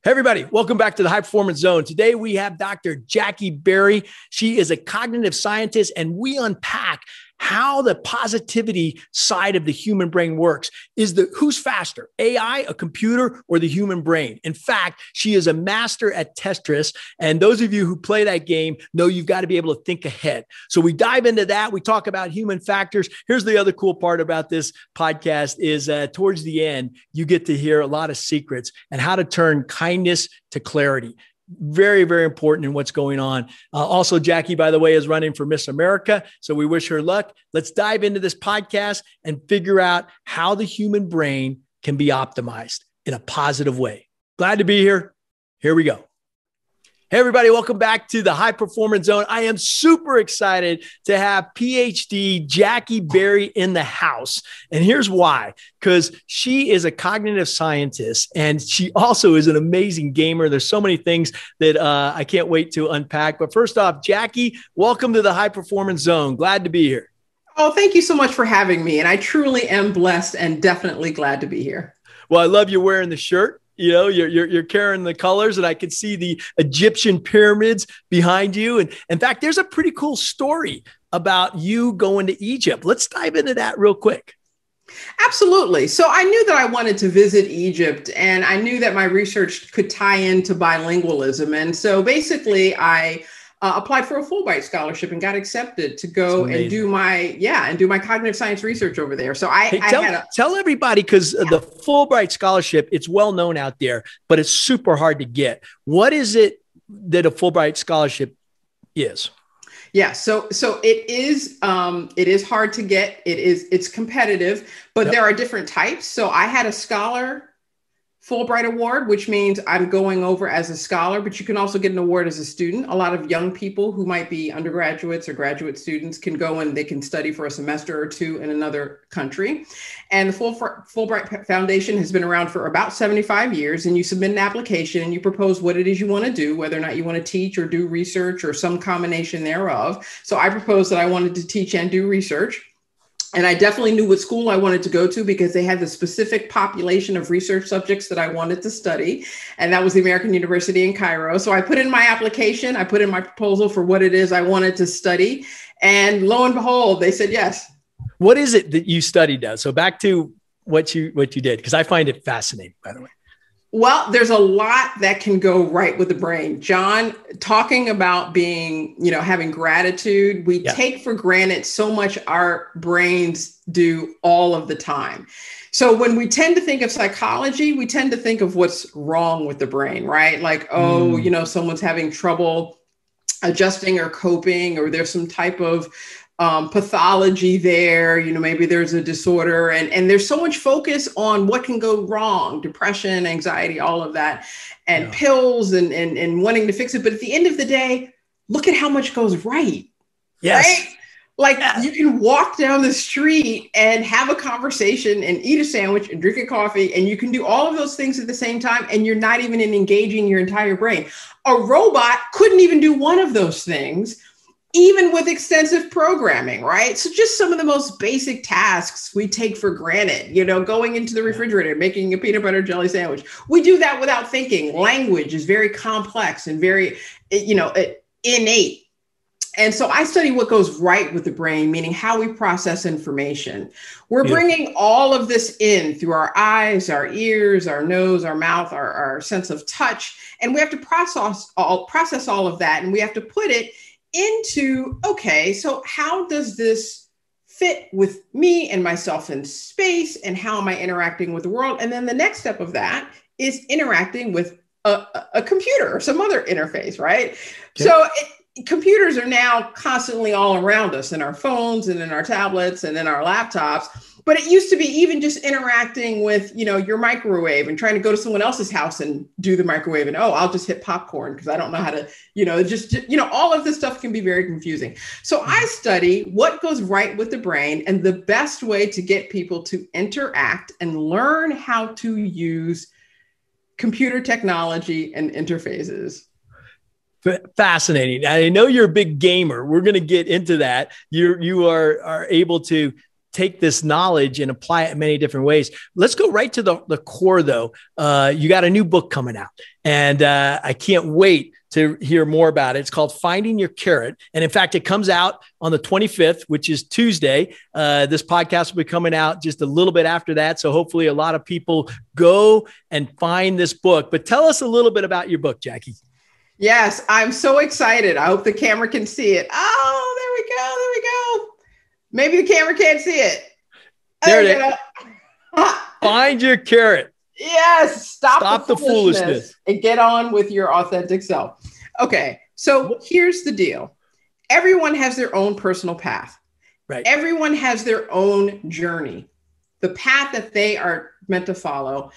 Hey everybody, welcome back to the High Performance Zone. Today we have Dr. Jacquelyn Berry. She is a cognitive scientist, and we unpack how the positivity side of the human brain works. Who's faster, AI, a computer, or the human brain? In fact, she is a master at Tetris, and those of you who play that game know you've got to be able to think ahead. So we dive into that. We talk about human factors. Here's the other cool part about this podcast is towards the end, you get to hear a lot of secrets and how to turn kindness to clarity. Very, very important in what's going on. Also, Jackie, by the way, is running for Miss America. So we wish her luck. Let's dive into this podcast and figure out how the human brain can be optimized in a positive way. Glad to be here. Here we go. Hey, everybody, welcome back to the High Performance Zone. I am super excited to have Ph.D. Jacquelyn Berry in the house. And here's why, because she is a cognitive scientist and she also is an amazing gamer. There's so many things that I can't wait to unpack. But first off, Jackie, welcome to the High Performance Zone. Glad to be here. Oh, thank you so much for having me. And I truly am blessed and definitely glad to be here. Well, I love you wearing the shirt. You know, you're carrying the colors, and I can see the Egyptian pyramids behind you. And in fact, there's a pretty cool story about you going to Egypt. Let's dive into that real quick. Absolutely. So I knew that I wanted to visit Egypt, and I knew that my research could tie into bilingualism. And so basically, I applied for a Fulbright Scholarship and got accepted to go and do my cognitive science research over there. So tell everybody, because the Fulbright Scholarship, it's well known out there, but it's super hard to get. What is it that a Fulbright Scholarship is? Yeah, so it is hard to get. It's competitive, but There are different types. So I had a scholar Fulbright Award, which means I'm going over as a scholar, but you can also get an award as a student. A lot of young people who might be undergraduates or graduate students can go and they can study for a semester or two in another country. And the Fulbright Foundation has been around for about 75 years, and you submit an application and you propose what it is you want to do, whether or not you want to teach or do research or some combination thereof. So I proposed that I wanted to teach and do research. And I definitely knew what school I wanted to go to because they had the specific population of research subjects that I wanted to study. And that was the American University in Cairo. So I put in my application, I put in my proposal for what it is I wanted to study. And lo and behold, they said yes. What is it that you studied now? So back to what you did, because I find it fascinating, by the way. Well, there's a lot that can go right with the brain. John, talking about having gratitude, we take for granted so much our brains do all of the time. So when we tend to think of psychology, we tend to think of what's wrong with the brain, right? Like, someone's having trouble adjusting or coping, or there's some type of pathology there, maybe there's a disorder, and there's so much focus on what can go wrong, depression, anxiety, all of that, and pills and wanting to fix it. But at the end of the day, look at how much goes right. Yes. Right? Like you can walk down the street and have a conversation and eat a sandwich and drink a coffee, and you can do all of those things at the same time, and you're not even engaging your entire brain. A robot couldn't even do one of those things, even with extensive programming, right? So just some of the most basic tasks we take for granted, going into the refrigerator, making a peanut butter jelly sandwich. We do that without thinking. Language is very complex and very, innate. And so I study what goes right with the brain, meaning how we process information. We're bringing all of this in through our eyes, our ears, our nose, our mouth, our sense of touch. And we have to process all of that. And we have to put it into, okay, so how does this fit with me and myself in space, and how am I interacting with the world? And then the next step of that is interacting with a computer or some other interface, right? Okay. So computers are now constantly all around us in our phones and in our tablets and in our laptops. But it used to be even just interacting with, your microwave and trying to go to someone else's house and do the microwave. And, I'll just hit popcorn because I don't know how to, all of this stuff can be very confusing. So I study what goes right with the brain and the best way to get people to interact and learn how to use computer technology and interfaces. Fascinating. I know you're a big gamer. We're going to get into that. You are able to take this knowledge and apply it in many different ways. Let's go right to the core, though. You got a new book coming out, and I can't wait to hear more about it. It's called Finding Your Carrot. And in fact, it comes out on the 25th, which is Tuesday. This podcast will be coming out just a little bit after that. So hopefully a lot of people go and find this book. But tell us a little bit about your book, Jackie. Yes, I'm so excited. I hope the camera can see it. Oh, there we go. There we go. Maybe the camera can't see it. There it is. Find Your Carrot. Yes. Stop the foolishness and get on with your authentic self. Okay. So here's the deal. Everyone has their own personal path. Right. Everyone has their own journey, the path that they are meant to follow.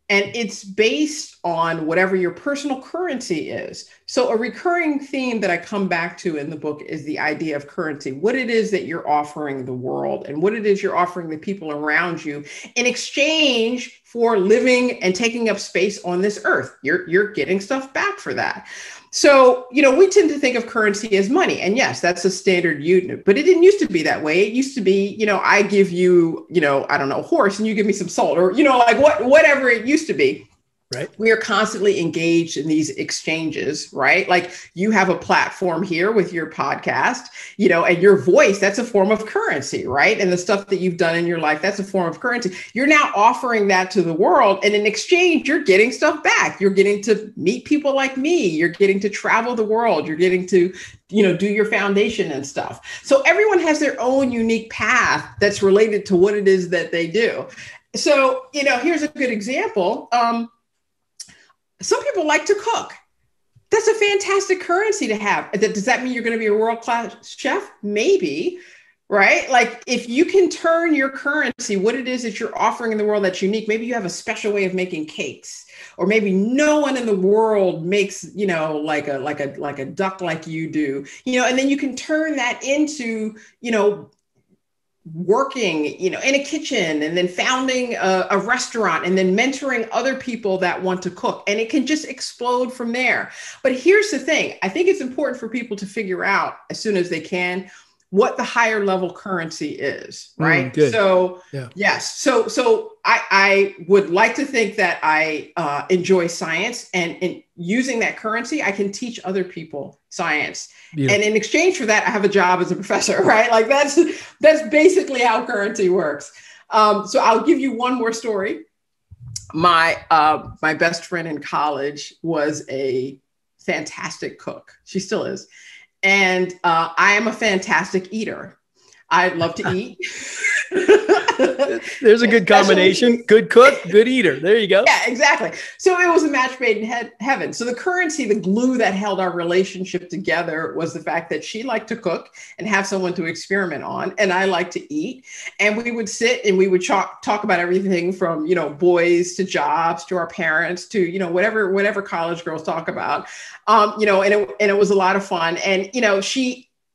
And it's based on whatever your personal currency is. So a recurring theme that I come back to in the book is the idea of currency, what it is that you're offering the world and what it is you're offering the people around you in exchange for living and taking up space on this earth. You're getting stuff back for that. So, we tend to think of currency as money. And yes, that's a standard unit, but it didn't used to be that way. It used to be, I give you, I don't know, a horse and you give me some salt or, like whatever it used to be. Right. We are constantly engaged in these exchanges, right? Like you have a platform here with your podcast, and your voice, that's a form of currency, right? And the stuff that you've done in your life, that's a form of currency. You're now offering that to the world. And in exchange, you're getting stuff back. You're getting to meet people like me. You're getting to travel the world. You're getting to, do your foundation and stuff. So everyone has their own unique path that's related to what it is that they do. So, here's a good example. Some people like to cook. That's a fantastic currency to have. Does that mean you're going to be a world-class chef? Maybe, right? Like if you can turn your currency, what it is that you're offering in the world that's unique, maybe you have a special way of making cakes, or maybe no one in the world makes, like a duck like you do, and then you can turn that into, working, in a kitchen and then founding a restaurant and then mentoring other people that want to cook. And it can just explode from there. But here's the thing. I think it's important for people to figure out as soon as they can what the higher level currency is, right? Good. So, yes. So I would like to think that I enjoy science, and in using that currency, I can teach other people science. Beautiful. And in exchange for that, I have a job as a professor, right? Like that's basically how currency works. So I'll give you one more story. My best friend in college was a fantastic cook. She still is. And I am a fantastic eater. I love to eat. There's a good combination. Good cook, good eater. There you go. Yeah, exactly. So it was a match made in heaven. So the currency, the glue that held our relationship together was the fact that she liked to cook and have someone to experiment on. And I like to eat. And we would sit and we would talk about everything from, boys to jobs to our parents to, whatever college girls talk about, and it was a lot of fun. And,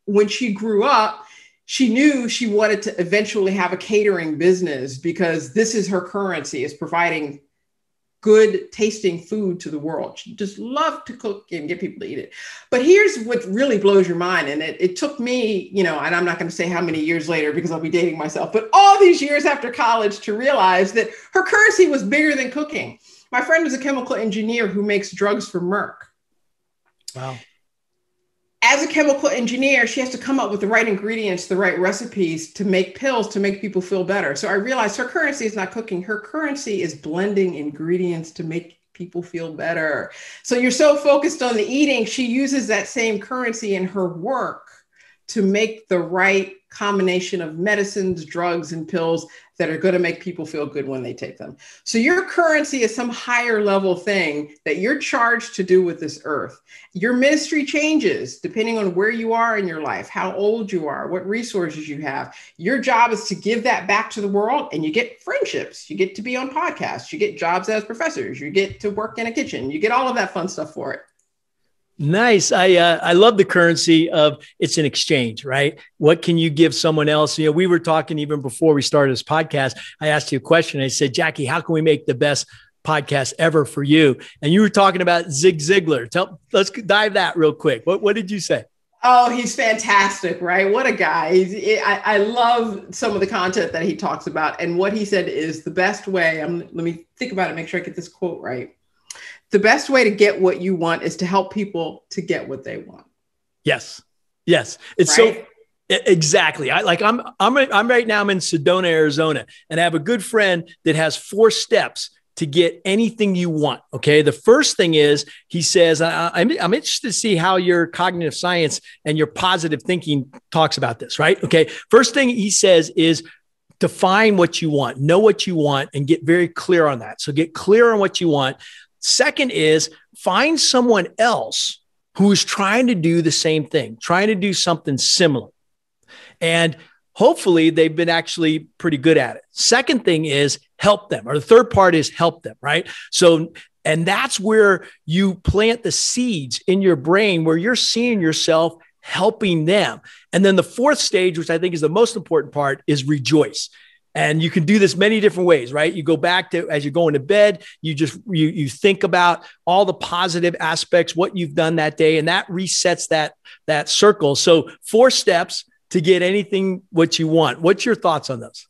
when she grew up, she knew she wanted to eventually have a catering business because this is her currency, is providing good tasting food to the world. She just loved to cook and get people to eat it. But here's what really blows your mind. And it took me, and I'm not going to say how many years later because I'll be dating myself, but all these years after college to realize that her currency was bigger than cooking. My friend was a chemical engineer who makes drugs for Merck. Wow. As a chemical engineer, she has to come up with the right ingredients, the right recipes to make pills to make people feel better. So I realized her currency is not cooking. Her currency is blending ingredients to make people feel better. So you're so focused on the eating, she uses that same currency in her work to make the right combination of medicines, drugs, and pills that are going to make people feel good when they take them. So your currency is some higher level thing that you're charged to do with this earth. Your ministry changes depending on where you are in your life, how old you are, what resources you have. Your job is to give that back to the world, and you get friendships. You get to be on podcasts. You get jobs as professors. You get to work in a kitchen. You get all of that fun stuff for it. Nice. I love the currency of it's an exchange, right? What can you give someone else? We were talking even before we started this podcast. I asked you a question. I said, Jackie, how can we make the best podcast ever for you? And you were talking about Zig Ziglar. Let's dive that real quick. What did you say? Oh, he's fantastic, right? What a guy. I love some of the content that he talks about. And what he said is the best way, let me think about it, make sure I get this quote right. The best way to get what you want is to help people to get what they want. Yes. Yes. It's right? Exactly. I'm right now, I'm in Sedona, Arizona, and I have a good friend that has 4 steps to get anything you want. Okay. The first thing is, he says, I'm interested to see how your cognitive science and your positive thinking talks about this, right? Okay. First thing he says is define what you want, know what you want, and get very clear on that. So get clear on what you want. Second is find someone else who is trying to do the same thing, trying to do something similar. And hopefully they've been actually pretty good at it. Second thing is help them, or the third part is help them, right? So, and that's where you plant the seeds in your brain where you're seeing yourself helping them. And then the fourth stage, which I think is the most important part, is rejoice. And you can do this many different ways, right? You go back to, as you're going to bed, you think about all the positive aspects, what you've done that day, and that resets that circle. So 4 steps to get anything what you want. What's your thoughts on this?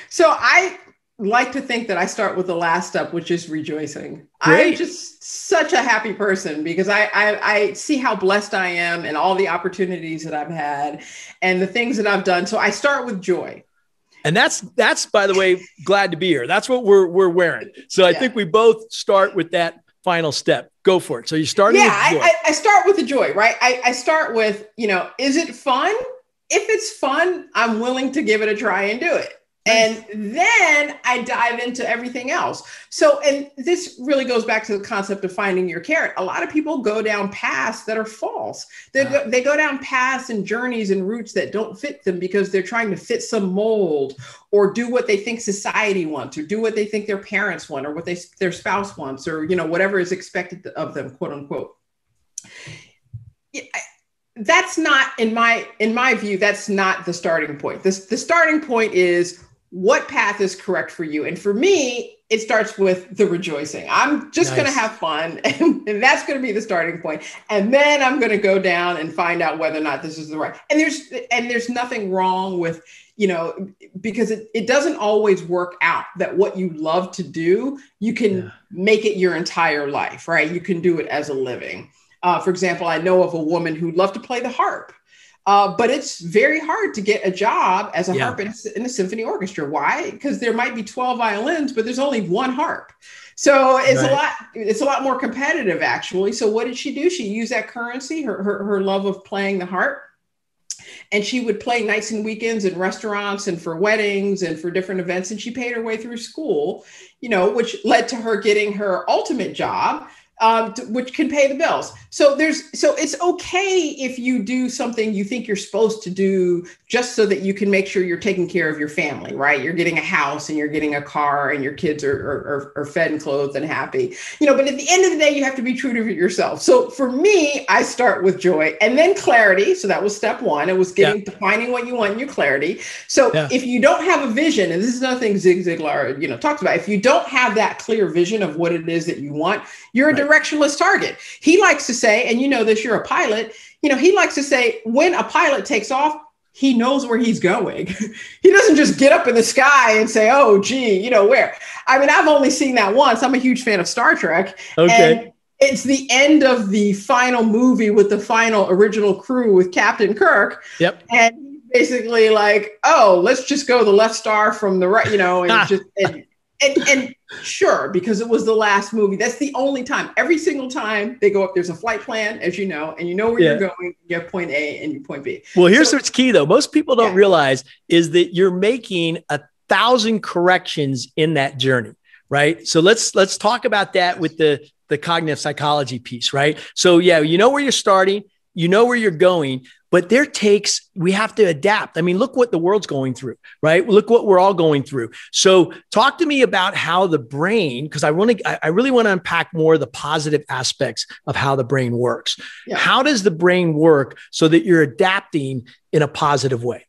So I like to think that I start with the last step, which is rejoicing. Great. I'm just such a happy person because I see how blessed I am and all the opportunities that I've had and the things that I've done. So I start with joy. And that's, by the way, glad to be here. That's what we're wearing. So I think we both start with that final step. Go for it. So you start with joy. I start with the joy, right? I start with, is it fun? If it's fun, I'm willing to give it a try and do it. And then I dive into everything else. So, and this really goes back to the concept of finding your carrot. A lot of people go down paths that are false. They go down paths and journeys and routes that don't fit them because they're trying to fit some mold or do what they think society wants or do what they think their parents want or what their spouse wants or, whatever is expected of them, quote unquote. That's not, in my view, that's not the starting point. The starting point is what path is correct for you. And for me, it starts with the rejoicing. I'm just going to have fun. And that's going to be the starting point. And then I'm going to go down and find out whether or not this is the right. And there's nothing wrong with, because it doesn't always work out that what you love to do, you can make it your entire life, right? You can do it as a living. For example, I know of a woman who loved to play the harp, but it's very hard to get a job as a harp in a symphony orchestra. Why? Because there might be 12 violins, but there's only 1 harp. So it's a lot more competitive, actually. So what did she do? She used that currency, her love of playing the harp. And she would play nights and weekends in restaurants and for weddings and for different events. And she paid her way through school, which led to her getting her ultimate job, which can pay the bills. So it's okay if you do something you think you're supposed to do just so that you can make sure you're taking care of your family, right? You're getting a house and you're getting a car and your kids are fed and clothed and happy, but at the end of the day, you have to be true to yourself. So for me, I start with joy and then clarity. So that was step 1. It was defining what you want in your clarity. So if you don't have a vision, and this is another thing Zig Ziglar, talks about, if you don't have that clear vision of what it is that you want, you're a directionless target. He likes to say, and this, you're a pilot, he likes to say when a pilot takes off, he knows where he's going. He doesn't just get up in the sky and say, oh, gee, where? I mean, I've only seen that once. I'm a huge fan of Star Trek. Okay. And it's the end of the final movie with the final original crew with Captain Kirk. Yep. And basically like, oh, let's just go the left star from the right, and sure, because it was the last movie. That's the only time. Every single time they go up, there's a flight plan, as you know, and you know where you're going. You have point A and you point B. Well, here's what's key, though. Most people don't realize is that you're making 1,000 corrections in that journey, right? So let's talk about that with the cognitive psychology piece, right? So you know where you're starting, you know where you're going, but we have to adapt. I mean, look what the world's going through, right? Look what we're all going through. So talk to me about how the brain, because I really want to unpack more of the positive aspects of how the brain works. Yeah. How does the brain work so that you're adapting in a positive way?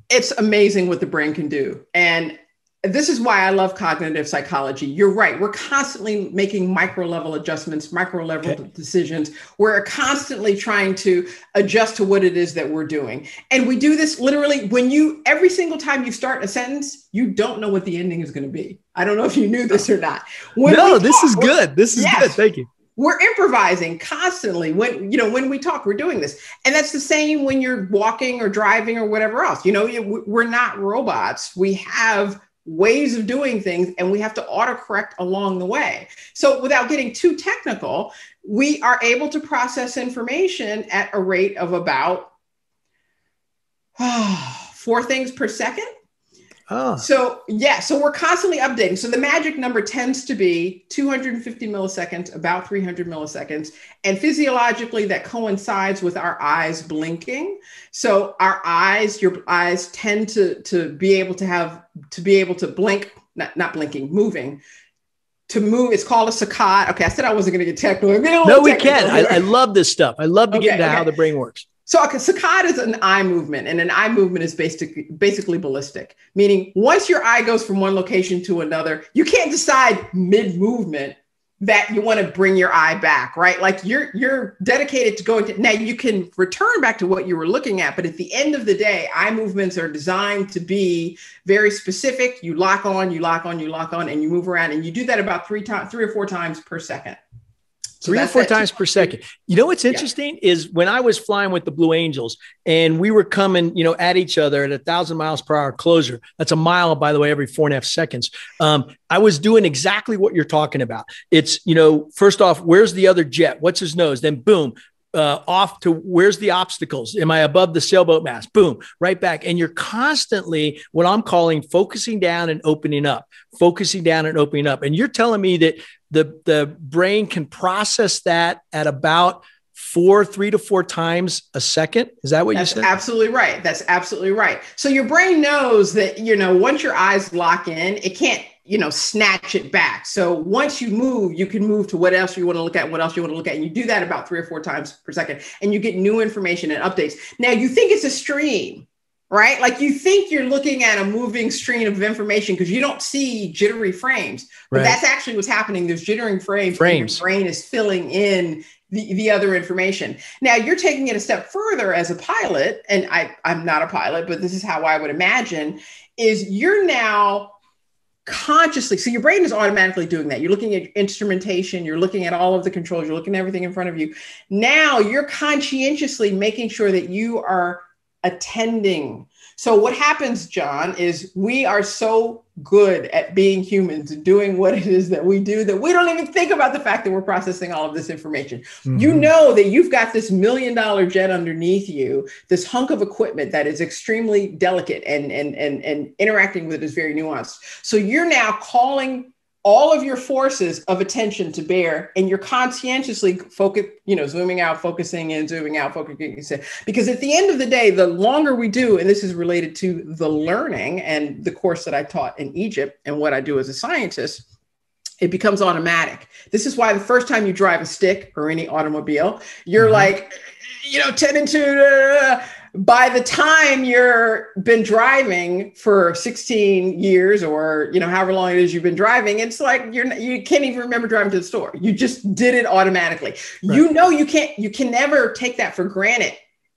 It's amazing what the brain can do. And this is why I love cognitive psychology. You're right. We're constantly making micro level adjustments, micro level decisions. We're constantly trying to adjust to what it is that we're doing. And we do this literally every single time you start a sentence, you don't know what the ending is going to be. I don't know if you knew this or not. This is good. This is good. Thank you. We're improvising constantly. When we talk, we're doing this. And that's the same when you're walking or driving or whatever else. We're not robots. We have ways of doing things, and we have to autocorrect along the way. So without getting too technical, we are able to process information at a rate of about 4 things per second. Oh. So we're constantly updating. So the magic number tends to be 250 milliseconds, about 300 milliseconds. And physiologically, that coincides with our eyes blinking. So your eyes tend to be able to blink, not blinking, moving. To move, it's called a saccade. Okay, I said I wasn't going to get technical. No, we can. I love this stuff. I love to get into how the brain works. So a saccade is an eye movement, and an eye movement is basically ballistic, meaning once your eye goes from one location to another, you can't decide mid-movement that you want to bring your eye back, right? Like you're dedicated to going to, now you can return back to what you were looking at, but at the end of the day, eye movements are designed to be very specific. You lock on, you lock on, you lock on, and you move around, and you do that about 3 or 4 times per second. So 3 or 4 times per second. You know what's interesting is when I was flying with the Blue Angels and we were coming, at each other at 1,000 miles per hour closure. That's a mile, by the way, every 4.5 seconds. I was doing exactly what you're talking about. It's, first off, where's the other jet? What's his nose? Then boom. Off to where's the obstacles? Am I above the sailboat mast? Boom, right back. And you're constantly what I'm calling focusing down and opening up, focusing down and opening up. And you're telling me that the brain can process that at about 3 to 4 times a second. Is that what you said? Absolutely right. That's absolutely right. So your brain knows that, once your eyes lock in, it can't, snatch it back. So once you move, you can move to what else you want to look at, And you do that about 3 or 4 times per second, and you get new information and updates. Now you think it's a stream, right? Like you think you're looking at a moving stream of information because you don't see jittery frames, but that's actually what's happening. There's jittering frames. And your brain is filling in the other information. Now you're taking it a step further as a pilot, and I'm not a pilot, but this is how I would imagine, is you're now consciously, so your brain is automatically doing that. You're looking at instrumentation, you're looking at all of the controls, you're looking at everything in front of you. Now you're conscientiously making sure that you are attending. So what happens, John, is we are so good at being humans and doing what it is that we do that we don't even think about the fact that we're processing all of this information. Mm-hmm. You know that you've got this $1 million jet underneath you, this hunk of equipment that is extremely delicate and interacting with it is very nuanced. So you're now calling all of your forces of attention to bear, and you're conscientiously zooming out, focusing in, zooming out, focusing in. Because at the end of the day, the longer we do, and this is related to the learning and the course that I taught in Egypt and what I do as a scientist, it becomes automatic. This is why the first time you drive a stick or any automobile, you're like, 10 and 2, by the time you're been driving for 16 years or, however long it is you've been driving, it's like you can't even remember driving to the store. You just did it automatically. Right. You can never take that for granted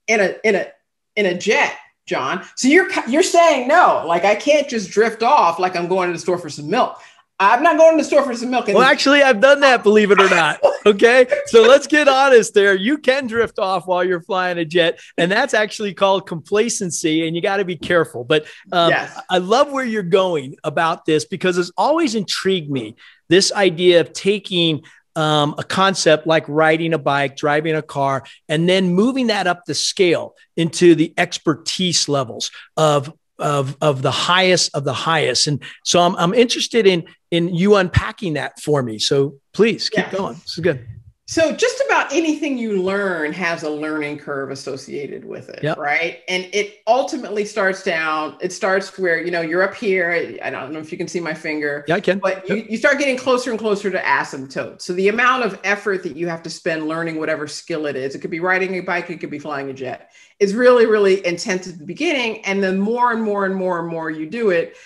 in a jet, John. So you're saying no, like I can't just drift off like I'm going to the store for some milk. I'm not going to the store for some milk. Well, actually, I've done that, believe it or not. Okay. So let's get honest there. You can drift off while you're flying a jet, and that's actually called complacency, and you got to be careful. But yes. I love where you're going about this because it's always intrigued me, this idea of taking a concept like riding a bike, driving a car, and then moving that up the scale into the expertise levels of the highest of the highest. And so I'm interested in you unpacking that for me. So please keep going. This is good. So just about anything you learn has a learning curve associated with it, right? And it ultimately starts down. It starts where, you're up here. I don't know if you can see my finger. Yeah, I can. But you start getting closer and closer to asymptote. So the amount of effort that you have to spend learning whatever skill it is, it could be riding a bike, it could be flying a jet, is really, really intense at the beginning. And then more and more and more and more you do it,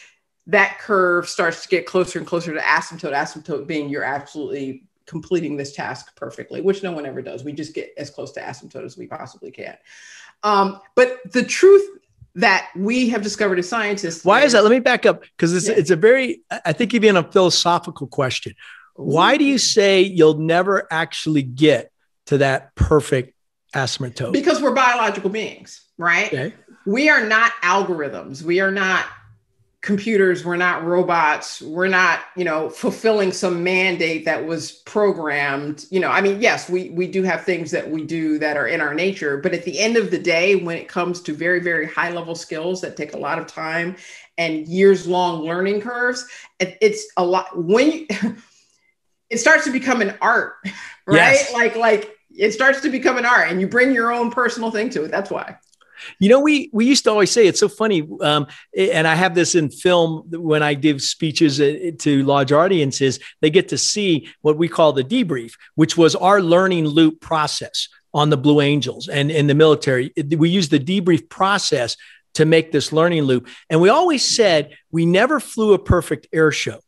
that curve starts to get closer and closer to asymptote being you're absolutely completing this task perfectly, which no one ever does. We just get as close to asymptote as we possibly can. But the truth that we have discovered as scientists. Why is that? Let me back up, because it's a very, I think even a philosophical question. Why do you say you'll never actually get to that perfect asymptote? Because we're biological beings, right? Okay. We are not algorithms. We are not computers. We're not robots. We're not, fulfilling some mandate that was programmed. I mean, yes, we do have things that we do that are in our nature. But at the end of the day, when it comes to very, very high level skills that take a lot of time and years long learning curves, it's a lot. It starts to become an art, right? Yes. Like it starts to become an art, and you bring your own personal thing to it. That's why. We used to always say, it's so funny. And I have this in film when I give speeches to large audiences, they get to see what we call the debrief, which was our learning loop process on the Blue Angels and in the military. We use the debrief process to make this learning loop. And we always said we never flew a perfect air show,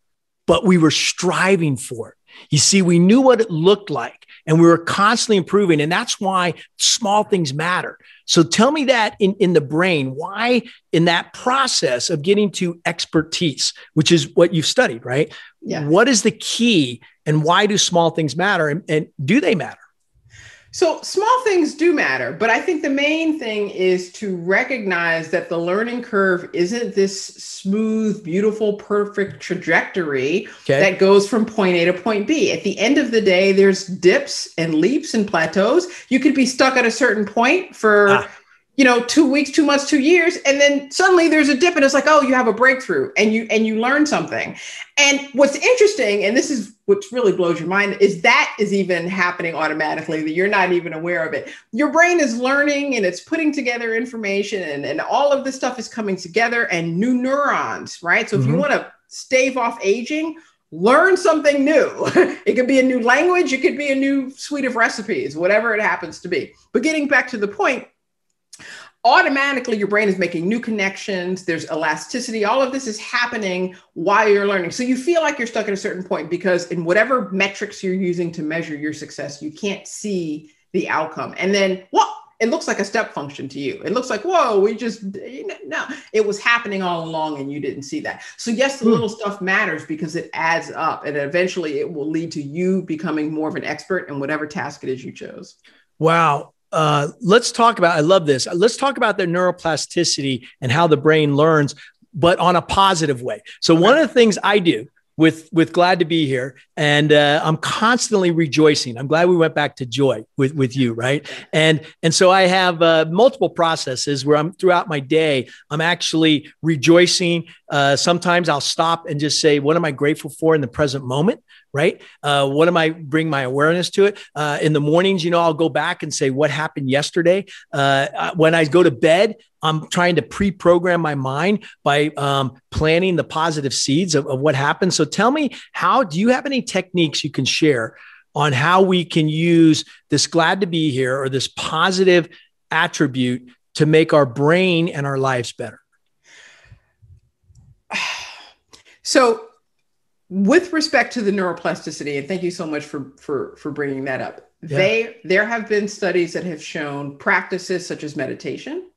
but we were striving for it. You see, we knew what it looked like, and we were constantly improving. And that's why small things matter. So tell me that in the brain, why in that process of getting to expertise, which is what you've studied, right? Yeah. What is the key, and why do small things matter, and do they matter? So small things do matter, but I think the main thing is to recognize that the learning curve isn't this smooth, beautiful, perfect trajectory that goes from point A to point B. At the end of the day, there's dips and leaps and plateaus. You could be stuck at a certain point for 2 weeks, 2 months, 2 years, and then suddenly there's a dip, and it's like, oh, you have a breakthrough, and you learn something. And what's interesting, and this is what really blows your mind, is that is even happening automatically, that you're not even aware of it. Your brain is learning, and it's putting together information, and all of this stuff is coming together, and new neurons, right? So if you want to stave off aging, learn something new. It could be a new language, it could be a new suite of recipes, whatever it happens to be. But getting back to the point, automatically your brain is making new connections. There's elasticity. All of this is happening while you're learning. So you feel like you're stuck at a certain point because in whatever metrics you're using to measure your success, you can't see the outcome. And then it looks like a step function to you. It looks like, whoa, no, it was happening all along and you didn't see that. So yes, the little stuff matters because it adds up, and eventually it will lead to you becoming more of an expert in whatever task it is you chose. Wow. Let's talk about, I love this. Let's talk about the neuroplasticity and how the brain learns, but on a positive way. So one of the things I do with Glad to Be Here, and I'm constantly rejoicing. I'm glad we went back to joy with you, right? And so I have multiple processes where I'm throughout my day, I'm actually rejoicing. Sometimes I'll stop and just say, what am I grateful for in the present moment? Right? What am I bring my awareness to it? In the mornings, I'll go back and say, what happened yesterday? When I go to bed, I'm trying to pre-program my mind by planting the positive seeds of what happened. So tell me, do you have any techniques you can share on how we can use this glad to be here or this positive attribute to make our brain and our lives better? So with respect to the neuroplasticity, and thank you so much for bringing that up. Yeah. There have been studies that have shown practices such as meditation,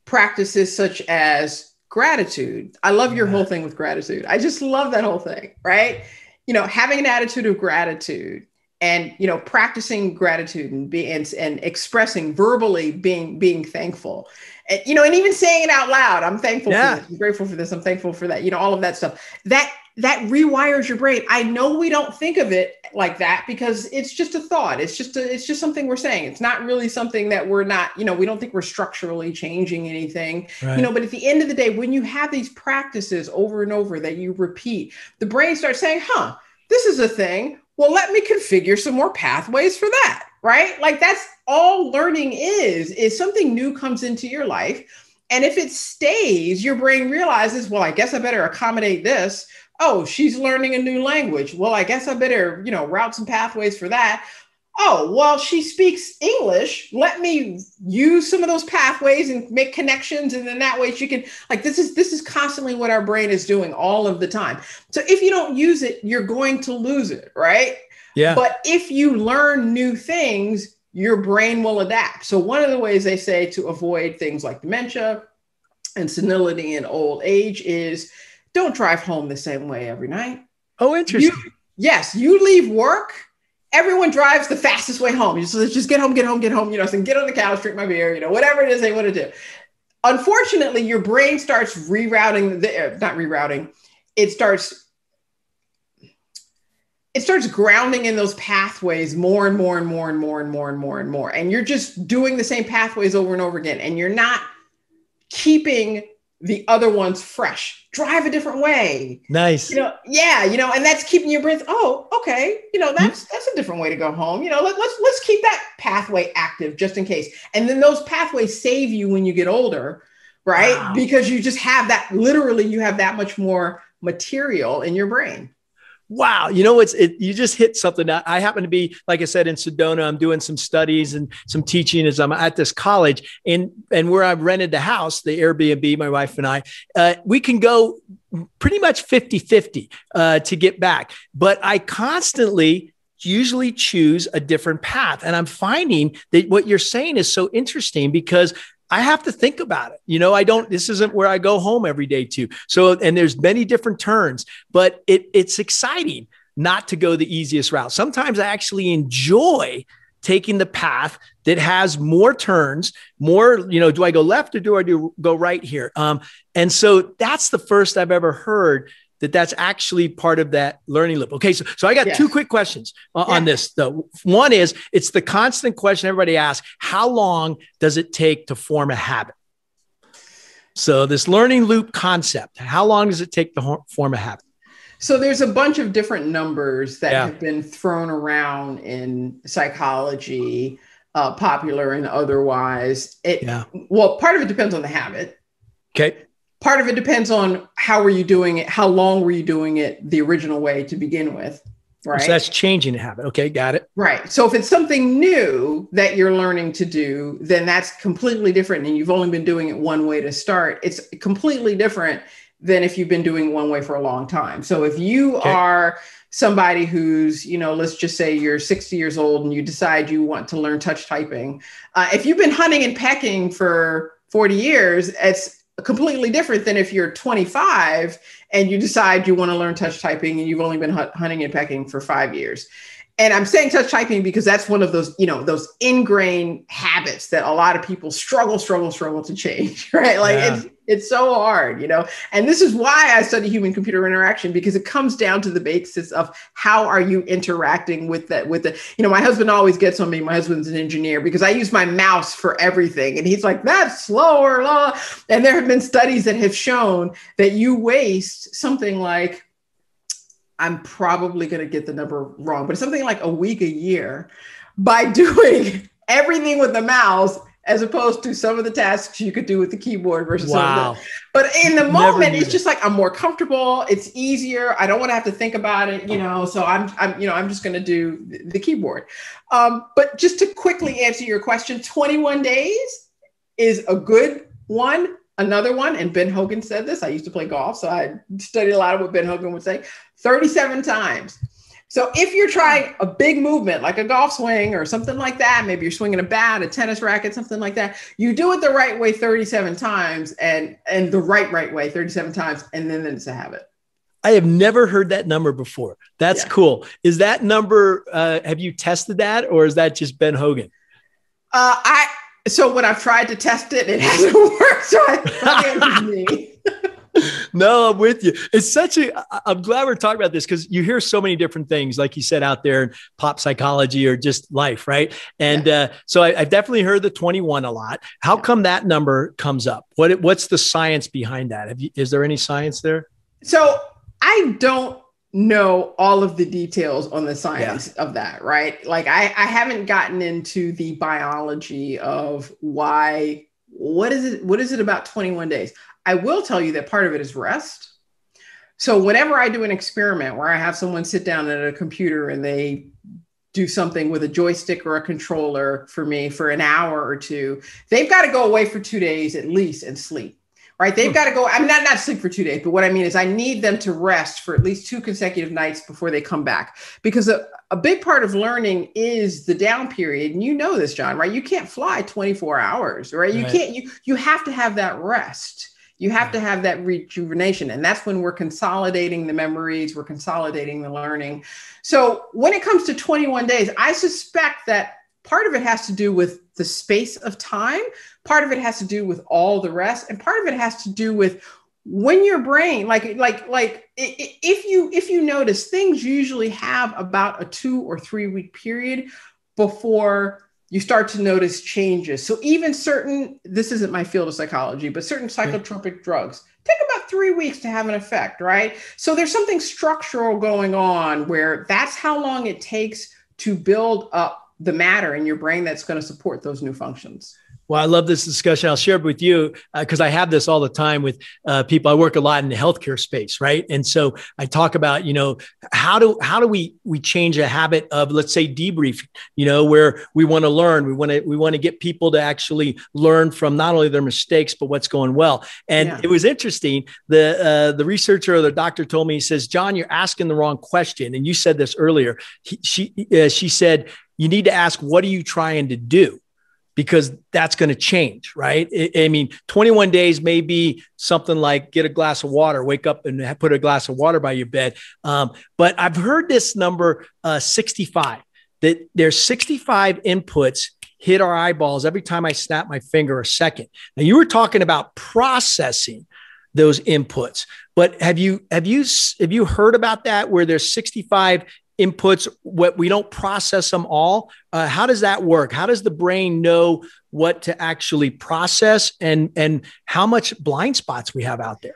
practices such as gratitude. I love your whole thing with gratitude. I just love that whole thing, right? Having an attitude of gratitude and, practicing gratitude and expressing verbally being thankful. And even saying it out loud, I'm thankful for this, I'm grateful for this, I'm thankful for that, all of that stuff. That rewires your brain. I know we don't think of it like that because it's just a thought. It's just something we're saying. It's not really something that we're not, we don't think we're structurally changing anything, right. But at the end of the day, when you have these practices over and over that you repeat, the brain starts saying, this is a thing. Well, let me configure some more pathways for that. Right? Like that's all learning is something new comes into your life. And if it stays, your brain realizes, well, I guess I better accommodate this. Oh, she's learning a new language. Well, I guess I better, route some pathways for that. oh, well, she speaks English. Let me use some of those pathways and make connections. And then that way she can, like, this is constantly what our brain is doing all of the time. So if you don't use it, you're going to lose it, right? Yeah. But if you learn new things, your brain will adapt. So one of the ways they say to avoid things like dementia and senility and old age is don't drive home the same way every night. Oh, interesting. You leave work. Everyone drives the fastest way home. So just get home, so get on the couch, drink my beer, whatever it is they want to do. Unfortunately, your brain starts it starts grounding in those pathways more and more and more and more and more and more and more. And you're just doing the same pathways over and over again. And you're not keeping the other ones fresh. Drive a different way. Nice. And that's keeping your brain. Oh, okay. That's a different way to go home. Let's keep that pathway active just in case. And then those pathways save you when you get older, right? Wow. Because you just have that, literally you have that much more material in your brain. Wow. You just hit something. I happen to be, like I said, in Sedona. I'm doing some studies and some teaching as I'm at this college, and where I've rented the house, the Airbnb, my wife and I, we can go pretty much 50-50 to get back. But I constantly usually choose a different path. And I'm finding that what you're saying is so interesting because I have to think about it. This isn't where I go home every day to. So, and there's many different turns, but it's exciting not to go the easiest route. Sometimes I actually enjoy taking the path that has more turns, more, do I go left or do I go right here? And so that's the first I've ever heard that's actually part of that learning loop. Okay. So I got two quick questions on this though. One is, it's the constant question everybody asks, how long does it take to form a habit? So this learning loop concept, how long does it take to form a habit? So there's a bunch of different numbers that have been thrown around in psychology, popular and otherwise. Well, part of it depends on the habit. Okay. Part of it depends on how were you doing it? How long were you doing it the original way to begin with? Right. So that's changing the habit. Okay. Got it. Right. So if it's something new that you're learning to do, then that's completely different. And you've only been doing it one way to start. It's completely different than if you've been doing it one way for a long time. So if you are somebody who's, let's just say you're 60 years old and you decide you want to learn touch typing. If you've been hunting and pecking for 40 years, it's completely different than if you're 25 and you decide you want to learn touch typing and you've only been hunting and pecking for 5 years. And I'm saying touch typing because that's one of those, those ingrained habits that a lot of people struggle to change, right? Like it's so hard, and this is why I study human computer interaction, because it comes down to the basis of how are you interacting with my husband always gets on me. My husband's an engineer because I use my mouse for everything. And he's like, that's slower. Blah. And there have been studies that have shown that you waste something like, I'm probably going to get the number wrong, but it's something like a week, a year by doing everything with the mouse, as opposed to some of the tasks you could do with the keyboard versus some of the, but in the moment, it's just like, I'm more comfortable. It's easier. I don't want to have to think about it, so I'm just going to do the keyboard. But just to quickly answer your question, 21 days is a good one. Another one, and Ben Hogan said this, I used to play golf, so I studied a lot of what Ben Hogan would say, 37 times. So if you're trying a big movement, like a golf swing or something like that, maybe you're swinging a bat, a tennis racket, something like that, you do it the right way 37 times and the right way 37 times, and then it's a habit. I have never heard that number before. That's cool. Is that number, have you tested that, or is that just Ben Hogan? So when I've tried to test it, it hasn't worked. So I thought it was me. No, I'm with you. I'm glad we're talking about this because you hear so many different things, like you said, out there in pop psychology or just life. Right. And so I've definitely heard the 21 a lot. How come that number comes up? What's the science behind that? Is there any science there? So I don't know all of the details on the science of that, right? Like I haven't gotten into the biology of what is it about 21 days? I will tell you that part of it is rest. So whenever I do an experiment where I have someone sit down at a computer and they do something with a joystick or a controller for me for an hour or two, they've got to go away for 2 days at least and sleep, right? They've got to go, I mean, not sleep for 2 days, but what I mean is I need them to rest for at least 2 consecutive nights before they come back. Because a big part of learning is the down period. And you know this, John, right? You can't fly 24 hours, right? You can't, you have to have that rest. You have to have that rejuvenation. And that's when we're consolidating the memories, we're consolidating the learning. So when it comes to 21 days, I suspect that part of it has to do with the space of time. Part of it has to do with all the rest. And part of it has to do with when your brain, if you notice, things usually have about a 2 or 3 week period before you start to notice changes. So even this isn't my field of psychology, but certain psychotropic drugs take about 3 weeks to have an effect, right? So there's something structural going on where that's how long it takes to build up the matter in your brain that's going to support those new functions. Well, I love this discussion. I'll share it with you because I have this all the time with people. I work a lot in the healthcare space, right? And so I talk about, how do we change a habit of, let's say, debrief, where we want to learn, we want to get people to actually learn from not only their mistakes but what's going well. And it was interesting. The researcher or the doctor told me, he says, John, you're asking the wrong question. And you said this earlier. She said, you need to ask, what are you trying to do? Because that's going to change, right? I mean, 21 days may be something like get a glass of water, wake up and put a glass of water by your bed. But I've heard this number 65, that there's 65 inputs hit our eyeballs every time I snap my finger a second. Now you were talking about processing those inputs, but have you heard about that where there's 65 inputs, what we don't process them all? How does that work? How does the brain know what to actually process and how much blind spots we have out there?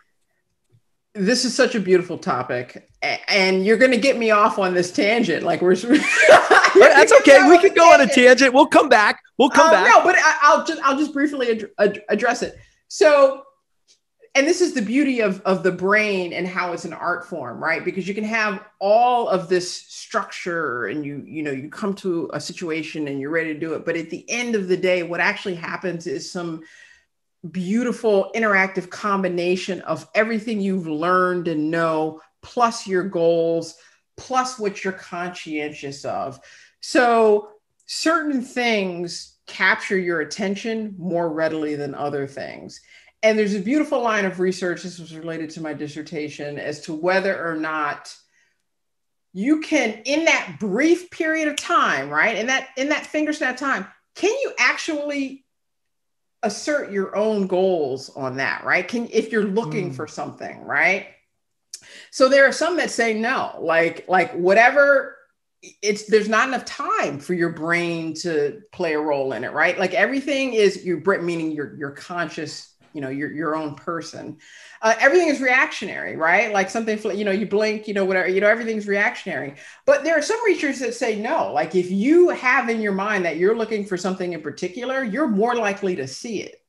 This is such a beautiful topic, and you're going to get me off on this tangent. Like we're that's okay. We can go on a tangent. We'll come back. No, but I'll just briefly address it. So, and this is the beauty of the brain and how it's an art form, right? Because you can have all of this structure and you come to a situation and you're ready to do it. But at the end of the day, what actually happens is some beautiful interactive combination of everything you've learned and know, plus your goals, plus what you're conscientious of. So certain things capture your attention more readily than other things. And there's a beautiful line of research, this was related to my dissertation, as to whether or not you can, in that brief period of time, right? In that finger snap time, can you actually assert your own goals on that, right? If you're looking for something, right? So there are some that say no, like whatever, there's not enough time for your brain to play a role in it, right? Like everything is your brain, meaning your conscious, your own person. Everything is reactionary, right? Like something, you blink, whatever, everything's reactionary. But there are some researchers that say no. Like if you have in your mind that you're looking for something in particular, you're more likely to see it,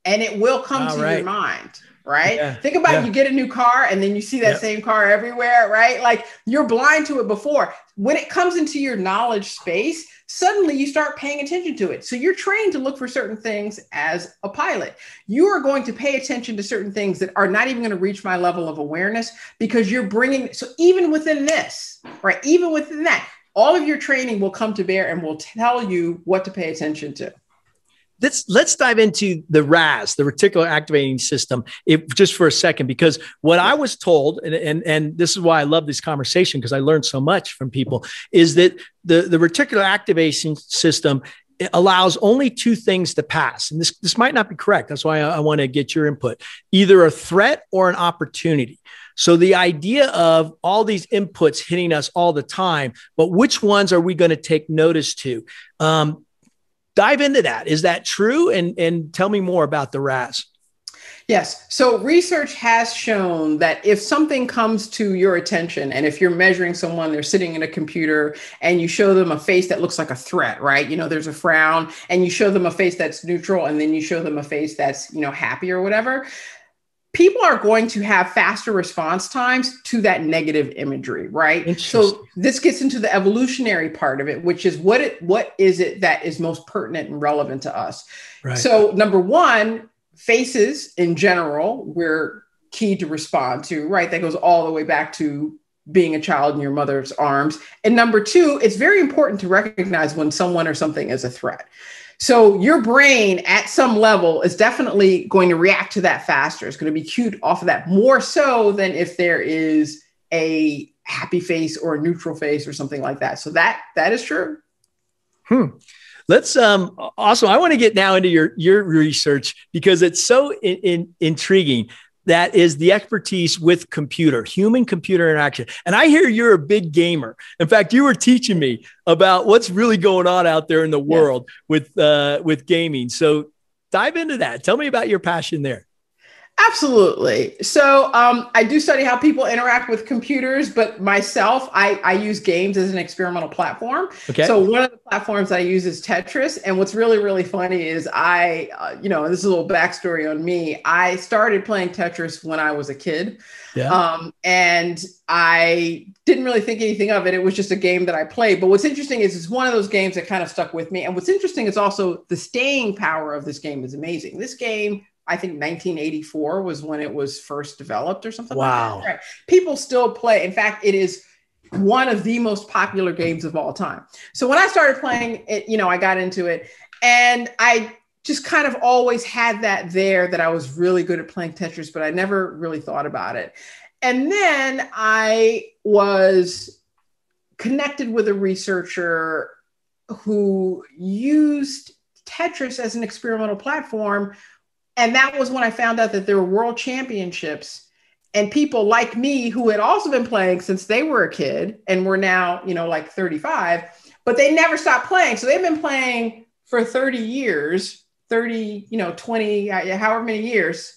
and it will come to your mind, right? Yeah. Think about you get a new car and then you see that same car everywhere, right? Like you're blind to it before. When it comes into your knowledge space, suddenly you start paying attention to it. So you're trained to look for certain things as a pilot. You are going to pay attention to certain things that are not even going to reach my level of awareness because you're bringing, so even within this, right? Even within that, all of your training will come to bear and will tell you what to pay attention to. Let's dive into the RAS, the reticular activating system, just for a second, because what I was told, and this is why I love this conversation, because I learned so much from people, is that the reticular activation system allows only 2 things to pass. And this might not be correct. That's why I want to get your input, either a threat or an opportunity. So the idea of all these inputs hitting us all the time, but which ones are we going to take notice to? Dive into that. Is that true? And tell me more about the RAS. Yes. So research has shown that if something comes to your attention, and if you're measuring someone, they're sitting in a computer and you show them a face that looks like a threat, right? There's a frown, and you show them a face that's neutral, and then you show them a face that's, happy or whatever. people are going to have faster response times to that negative imagery, right? So this gets into the evolutionary part of it, which is what is it that is most pertinent and relevant to us? Right. So number one, faces in general, we're key to respond to, right? That goes all the way back to being a child in your mother's arms. And number two, it's very important to recognize when someone or something is a threat. So your brain at some level is definitely going to react to that faster. It's going to be cued off of that more so than if there is a happy face or a neutral face or something like that. So that is true. Let's also, I want to get now into your research because it's so intriguing. That is the expertise with human computer interaction. And I hear you're a big gamer. In fact, you were teaching me about what's really going on out there in the world with gaming. So dive into that. Tell me about your passion there. Absolutely. So I do study how people interact with computers, but myself, I use games as an experimental platform. Okay. So one of the platforms I use is Tetris. And what's really, really funny is this is a little backstory on me. I started playing Tetris when I was a kid. Yeah. And I didn't really think anything of it. It was just a game that I played. But what's interesting is it's one of those games that kind of stuck with me. And what's interesting is also the staying power of this game is amazing. This game, I think 1984 was when it was first developed or something. Wow. Like that. Right. People still play. In fact, it is one of the most popular games of all time. So when I started playing it, I got into it and I just kind of always had that there that I was really good at playing Tetris, but I never really thought about it. And then I was connected with a researcher who used Tetris as an experimental platform. And that was when I found out that there were world championships and people like me who had also been playing since they were a kid and were now, like 35, but they never stopped playing. So they've been playing for 30 years, 20, however many years.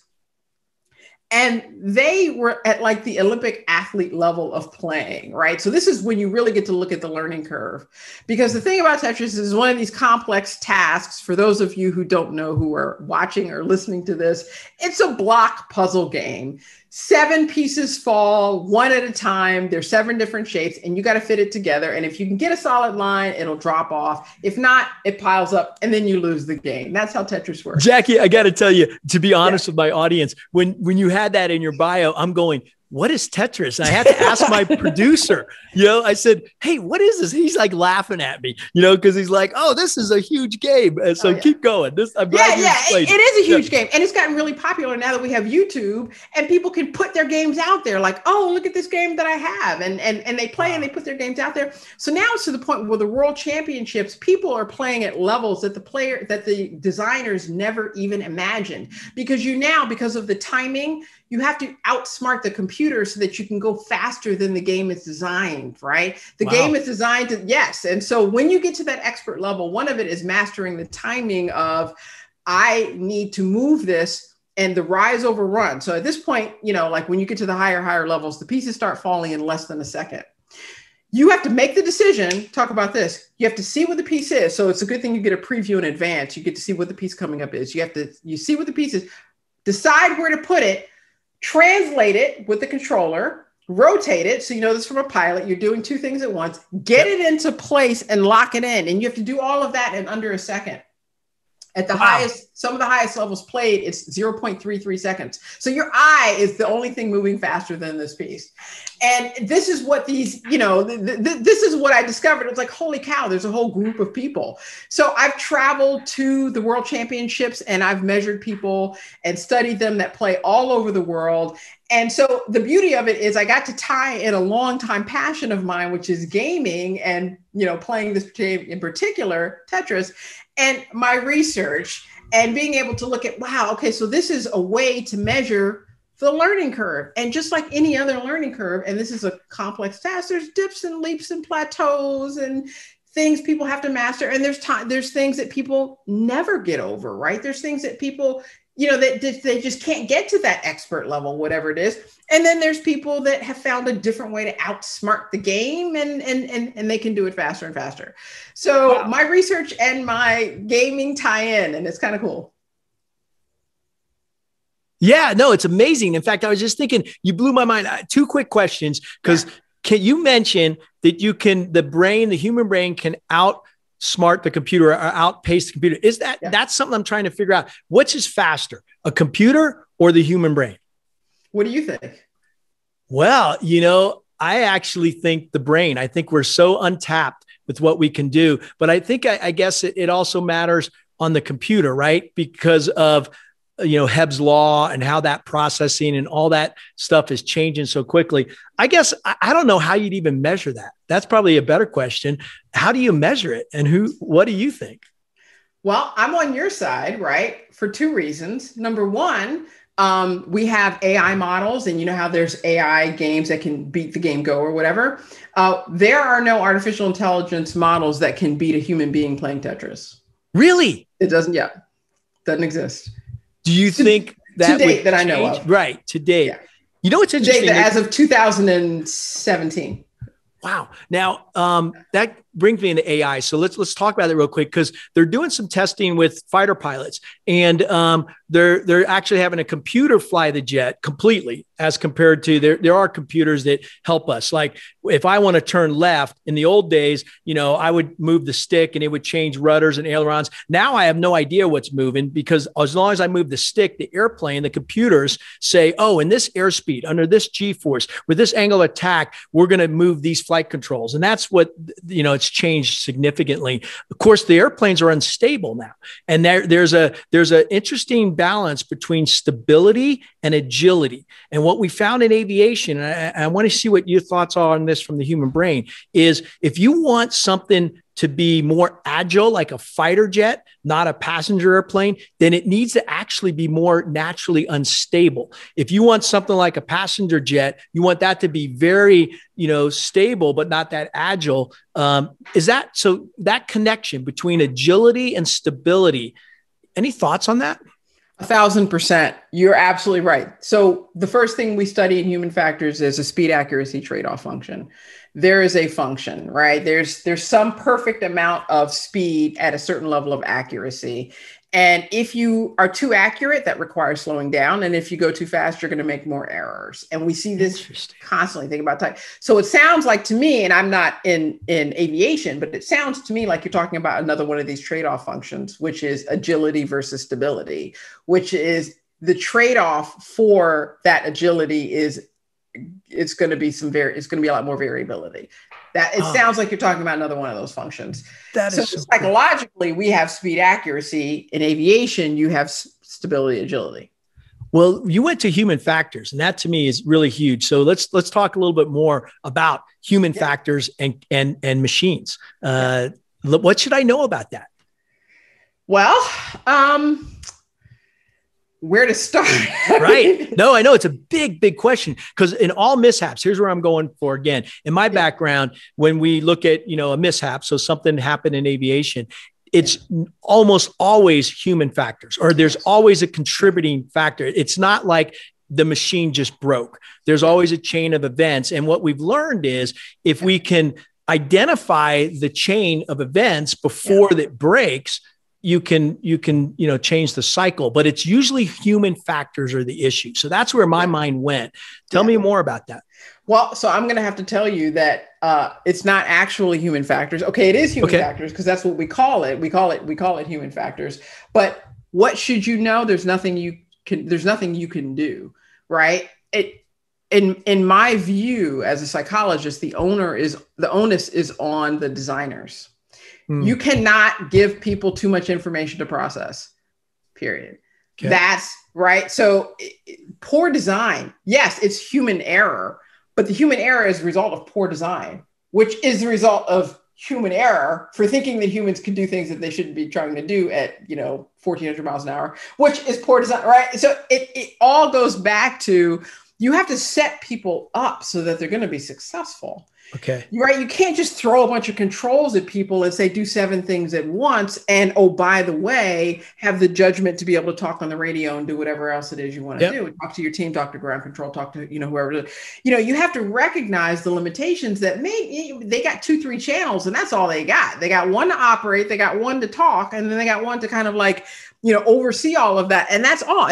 And they were at like the Olympic athlete level of playing, right? So this is when you really get to look at the learning curve. Because the thing about Tetris is one of these complex tasks, for those of you who don't know, who are watching or listening to this, it's a block puzzle game. 7 pieces fall one at a time. There's 7 different shapes and you got to fit it together. And if you can get a solid line, it'll drop off. If not, it piles up and then you lose the game. That's how Tetris works. Jackie, I got to tell you, to be honest with my audience, when you had that in your bio, I'm going, what is Tetris? And I had to ask my producer, I said, hey, what is this? He's like laughing at me, because he's like, oh, this is a huge game. And so keep going. I'm glad you explained it is a huge game. And it's gotten really popular now that we have YouTube and people can put their games out there like, oh, look at this game that I have. And they play and they put their games out there. So now it's to the point where the world championships, people are playing at levels that the designers never even imagined. Because because of the timing, you have to outsmart the computer so that you can go faster than the game is designed, right? The game is designed to, yes. And so when you get to that expert level, one of it is mastering the timing of, I need to move this and the rise over run. So at this point, like when you get to the higher levels, the pieces start falling in less than a second. You have to make the decision, talk about this. You have to see what the piece is. So it's a good thing you get a preview in advance. You get to see what the piece coming up is. You see what the piece is, decide where to put it, translate it with the controller, rotate it. So this from a pilot, you're doing 2 things at once, get it into place and lock it in. And you have to do all of that in under a second. At the some of the highest levels played, it's 0.33 seconds. So your eye is the only thing moving faster than this piece. And this is what this is what I discovered. It's like, holy cow, there's a whole group of people. So I've traveled to the world championships and I've measured people and studied them that play all over the world. And so the beauty of it is I got to tie in a long-time passion of mine, which is gaming and, playing this game in particular, Tetris, and my research and being able to look at, wow, okay, so this is a way to measure the learning curve. And just like any other learning curve, and this is a complex task, there's dips and leaps and plateaus and things people have to master. And there's things that people never get over, right? There's things that people, that they just can't get to that expert level, whatever it is. And then there's people that have found a different way to outsmart the game and they can do it faster and faster. So my research and my gaming tie in, and it's kind of cool. Yeah, no, it's amazing. In fact, I was just thinking, you blew my mind. Two quick questions, because can you mention that the human brain can outsmart the computer or outpace the computer? That's something I'm trying to figure out. Which is faster, a computer or the human brain? What do you think? Well, I actually think the brain. I think we're so untapped with what we can do, but I think I guess it also matters on the computer, right? Because of Hebb's law and how that processing and all that stuff is changing so quickly. I guess I don't know how you'd even measure that. That's probably a better question. How do you measure it? And what do you think? Well, I'm on your side, right? For two reasons. Number one, we have AI models, and you know how there's AI games that can beat the game Go or whatever. There are no artificial intelligence models that can beat a human being playing Tetris. Really? It doesn't yet. Doesn't exist. Do you think that to date that I know of? Right, to date. Yeah. You know what's interesting? As of 2017. Wow. Now, that brings me into AI. So let's talk about it real quick, because they're doing some testing with fighter pilots, and they're actually having a computer fly the jet completely, as compared to there are computers that help us. Like if I want to turn left in the old days, I would move the stick and it would change rudders and ailerons. Now I have no idea what's moving, because as long as I move the stick, the airplane, the computers say, oh, in this airspeed, under this G-force, with this angle of attack, we're going to move these flight controls. And that's what, it's changed significantly. Of course, the airplanes are unstable now. And there's an interesting balance between stability and agility. And what we found in aviation, and I want to see what your thoughts are on this from the human brain, is if you want something to be more agile, like a fighter jet, not a passenger airplane, then it needs to actually be more naturally unstable. If you want something like a passenger jet, you want that to be very, stable, but not that agile. So that connection between agility and stability, any thoughts on that? 1,000%. You're absolutely right. So the first thing we study in human factors is a speed accuracy trade-off function. There is a function, right? There's some perfect amount of speed at a certain level of accuracy. And if you are too accurate, that requires slowing down. And if you go too fast, you're going to make more errors. And we see this constantly. Think about time. So it sounds like to me, and I'm not in aviation, but it sounds to me like you're talking about another one of these trade-off functions, which is agility versus stability, which is the trade-off for that agility is it's going to be a lot more variability. That it sounds like you're talking about another one of those functions. So psychologically, we have speed accuracy. In aviation, you have stability, agility. Well, you went to human factors, and that to me is really huge. So let's talk a little bit more about human factors and machines. What should I know about that? Well, where to start? Right. No, I know it's a big question, because in all mishaps, here's where I'm going for again. In my background, when we look at, a mishap, so something happened in aviation, it's almost always human factors, or there's always a contributing factor. It's not like the machine just broke. There's always a chain of events. And what we've learned is if we can identify the chain of events before it breaks, you can change the cycle, but it's usually human factors are the issue. So that's where my mind went. Tell me more about that. Well, so I'm going to have to tell you that it's not actually human factors. Okay, it is human factors, because that's what we call it. We call it human factors. But what should you know? There's nothing you can do, right? In my view, as a psychologist, the onus is on the designers. You cannot give people too much information to process, period. Okay. That's right. So poor design, yes, it's human error, but the human error is a result of poor design, which is the result of human error for thinking that humans can do things that they shouldn't be trying to do at, 1,400 miles an hour, which is poor design, right? So it all goes back to, you have to set people up so that they're going to be successful. Okay. You're right. You can't just throw a bunch of controls at people and say, do 7 things at once. And, oh, by the way, have the judgment to be able to talk on the radio and do whatever else it is you want to do. Talk to your team, talk to ground control, talk to, whoever, you have to recognize the limitations that they got 2-3 channels and that's all they got. They got one to operate. They got one to talk. And then they got one to kind of like, oversee all of that. And that's all.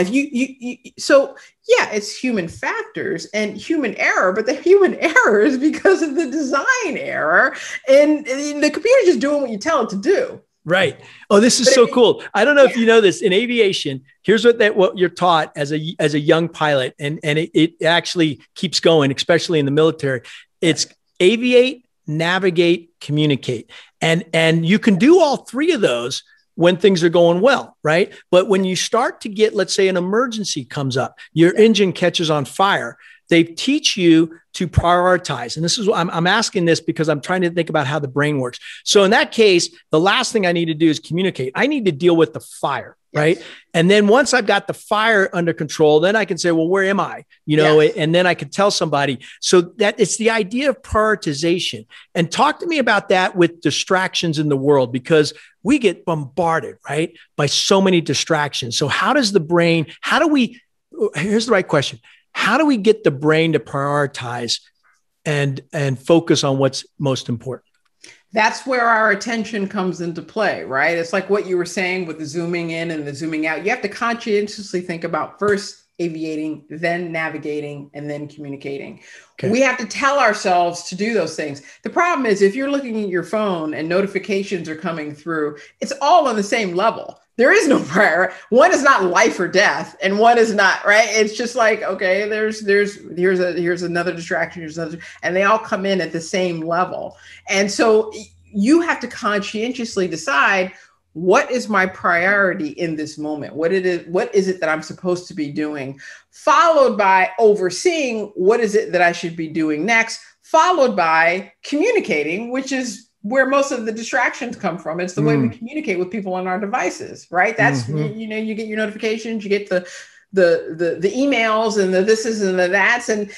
So yeah, it's human factors and human error, but the human error is because of the design error and the computer's just doing what you tell it to do. Right. Oh, this is so cool. I don't know if you know this in aviation. Here's what you're taught as a young pilot. And it actually keeps going, especially in the military. It's aviate, navigate, communicate. And you can do all 3 of those when things are going well, right? But when you start to get, let's say an emergency comes up, your engine catches on fire, they teach you to prioritize. And this is what I'm asking this because I'm trying to think about how the brain works. So in that case, the last thing I need to do is communicate. I need to deal with the fire, right? And then once I've got the fire under control, then I can say, well, where am I? And then I can tell somebody. So that it's the idea of prioritization. And talk to me about that with distractions in the world, because we get bombarded, right, by so many distractions. So how does the brain, here's the right question. How do we get the brain to prioritize and focus on what's most important? That's where our attention comes into play, right? It's like what you were saying with the zooming in and the zooming out. You have to conscientiously think about first aviating, then navigating, and then communicating. Okay. We have to tell ourselves to do those things. The problem is if you're looking at your phone and notifications are coming through, it's all on the same level. There is no prayer. One is not life or death, and one is not, right? It's just like, okay, here's another distraction, here's another, and they all come in at the same level. And so you have to conscientiously decide, what is my priority in this moment? What is it that I'm supposed to be doing? Followed by overseeing, what is it that I should be doing next? Followed by communicating, which is where most of the distractions come from. It's the way we communicate with people on our devices, right? That's, you get your notifications, you get the emails and the thises and the that's, and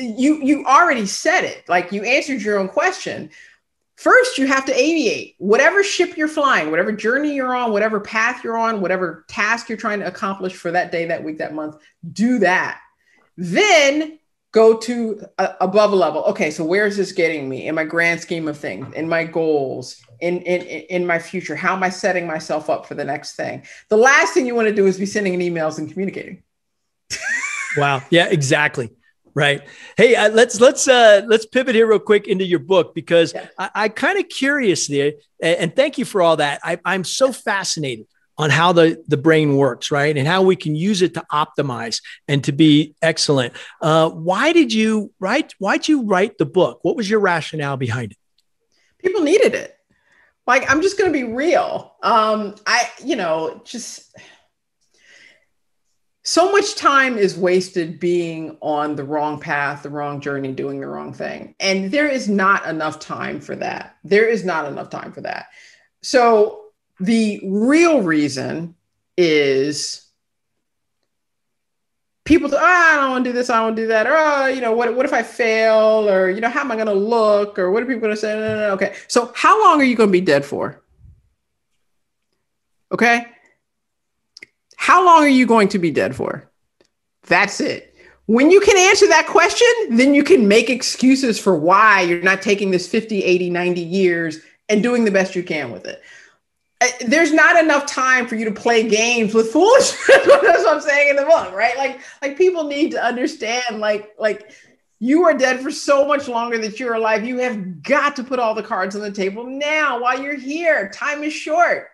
you already said it, like you answered your own question. First, you have to aviate. Whatever ship you're flying, whatever journey you're on, whatever path you're on, whatever task you're trying to accomplish for that day, that week, that month, do that. Then go to above a level. Okay, so where is this getting me in my grand scheme of things, in my goals, in my future? How am I setting myself up for the next thing? The last thing you want to do is be sending emails and communicating. Wow. Yeah, exactly. Right. Hey, let's pivot here real quick into your book, because I kind of curious there, and thank you for all that. I'm so fascinated on how the brain works, right? And how we can use it to optimize and to be excellent. Why'd you write the book? What was your rationale behind it? People needed it. Like, I'm just going to be real. So much time is wasted being on the wrong path, the wrong journey, doing the wrong thing. And there is not enough time for that. So the real reason is people say, I don't want to do this, I don't want to do that. Or, what if I fail? Or, how am I going to look? Or what are people going to say? No. Okay. So how long are you going to be dead for? Okay. How long are you going to be dead for? That's it. When you can answer that question, then you can make excuses for why you're not taking this 50, 80, 90 years and doing the best you can with it. There's not enough time for you to play games with foolishness. That's what I'm saying in the book, right? Like people need to understand, like you are dead for so much longer that you're alive. You have got to put all the cards on the table now while you're here. Time is short.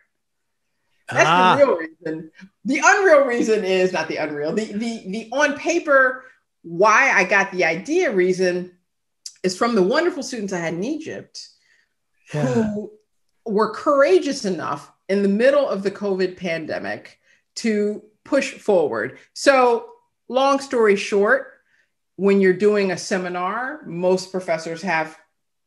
That's the real reason. The unreal reason is not the unreal. The on paper, why I got the idea reason is from the wonderful students I had in Egypt who were courageous enough in the middle of the COVID pandemic to push forward. So long story short, when you're doing a seminar, most professors have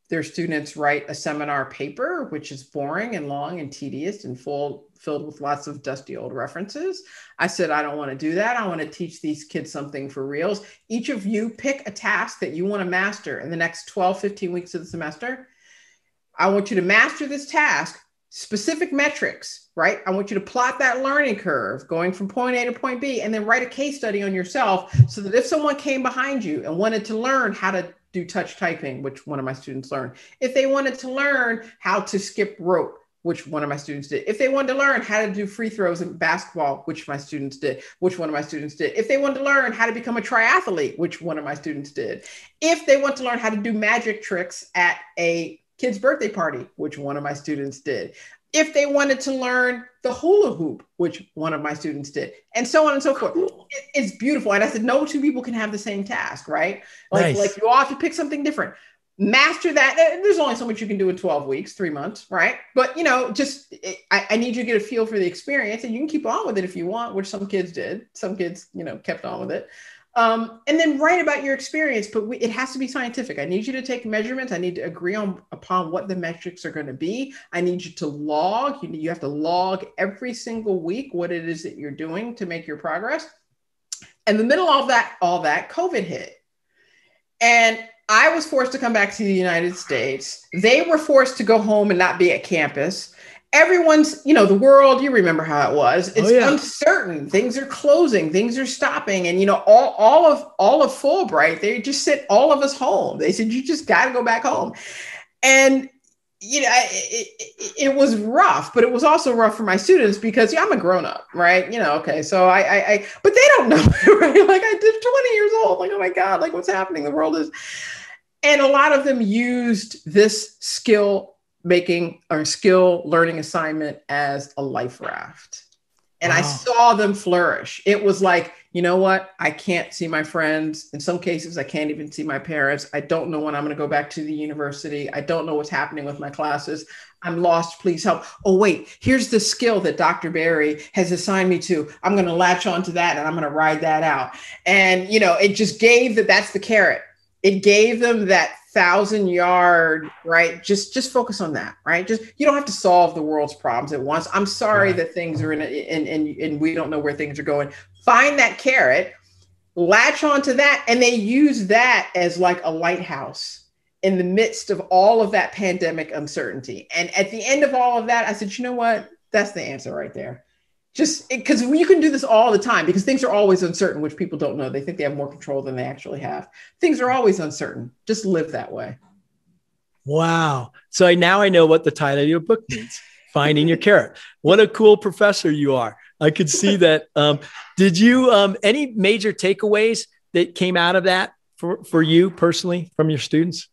their students write a seminar paper, which is boring and long and tedious and filled with lots of dusty old references. I said, I don't want to do that. I want to teach these kids something for reals. Each of you pick a task that you want to master in the next 12, 15 weeks of the semester. I want you to master this task, specific metrics, right? I want you to plot that learning curve going from point A to point B, and then write a case study on yourself so that if someone came behind you and wanted to learn how to do touch typing, which one of my students learned, if they wanted to learn how to skip rope, which one of my students did, if they wanted to learn how to do free throws in basketball, which my students did, which one of my students did, if they wanted to learn how to become a triathlete, which one of my students did, if they want to learn how to do magic tricks at a kid's birthday party, which one of my students did, if they wanted to learn the hula hoop, which one of my students did, and so on and so forth. It's beautiful. And I said, no two people can have the same task, right? Like you all have to pick something different. Master that. There's only so much you can do in 12 weeks, 3 months, right? But, I need you to get a feel for the experience, and you can keep on with it if you want, which some kids did. Some kids, kept on with it. And then write about your experience, but it has to be scientific. I need you to take measurements. I need to agree upon what the metrics are going to be. I need you to log. You have to log every single week what it is that you're doing to make your progress. In the middle of all that, COVID hit. And I was forced to come back to the United States. They were forced to go home and not be at campus. Everyone's, the world, you remember how it was. It's uncertain. Things are closing, things are stopping. And, all of Fulbright, they just sent all of us home. They said, you just got to go back home. And, it was rough, but it was also rough for my students because I'm a grown up, right? Okay. So but they don't know, right? Like I did 20 years old. Like, oh my God, like what's happening? The world is, and a lot of them used this skill learning assignment as a life raft. And wow. I saw them flourish. It was like, you know what? I can't see my friends. In some cases, I can't even see my parents. I don't know when I'm going to go back to the university. I don't know what's happening with my classes. I'm lost. Please help. Oh, wait, here's the skill that Dr. Berry has assigned me to. I'm going to latch onto that and I'm going to ride that out. And, it just gave that's the carrot. It gave them that 1,000-yard, right? Just focus on that, right? You don't have to solve the world's problems at once. I'm sorry that things are and we don't know where things are going. Find that carrot, latch onto that, and they use that as like a lighthouse in the midst of all of that pandemic uncertainty. And at the end of all of that, I said, you know what? That's the answer right there. Just because you can do this all the time because things are always uncertain, which people don't know. They think they have more control than they actually have. Things are always uncertain. Just live that way. Wow. So now I know what the title of your book means, Finding Your Carrot. What a cool professor you are. I could see that. Did you, any major takeaways that came out of that for you personally from your students?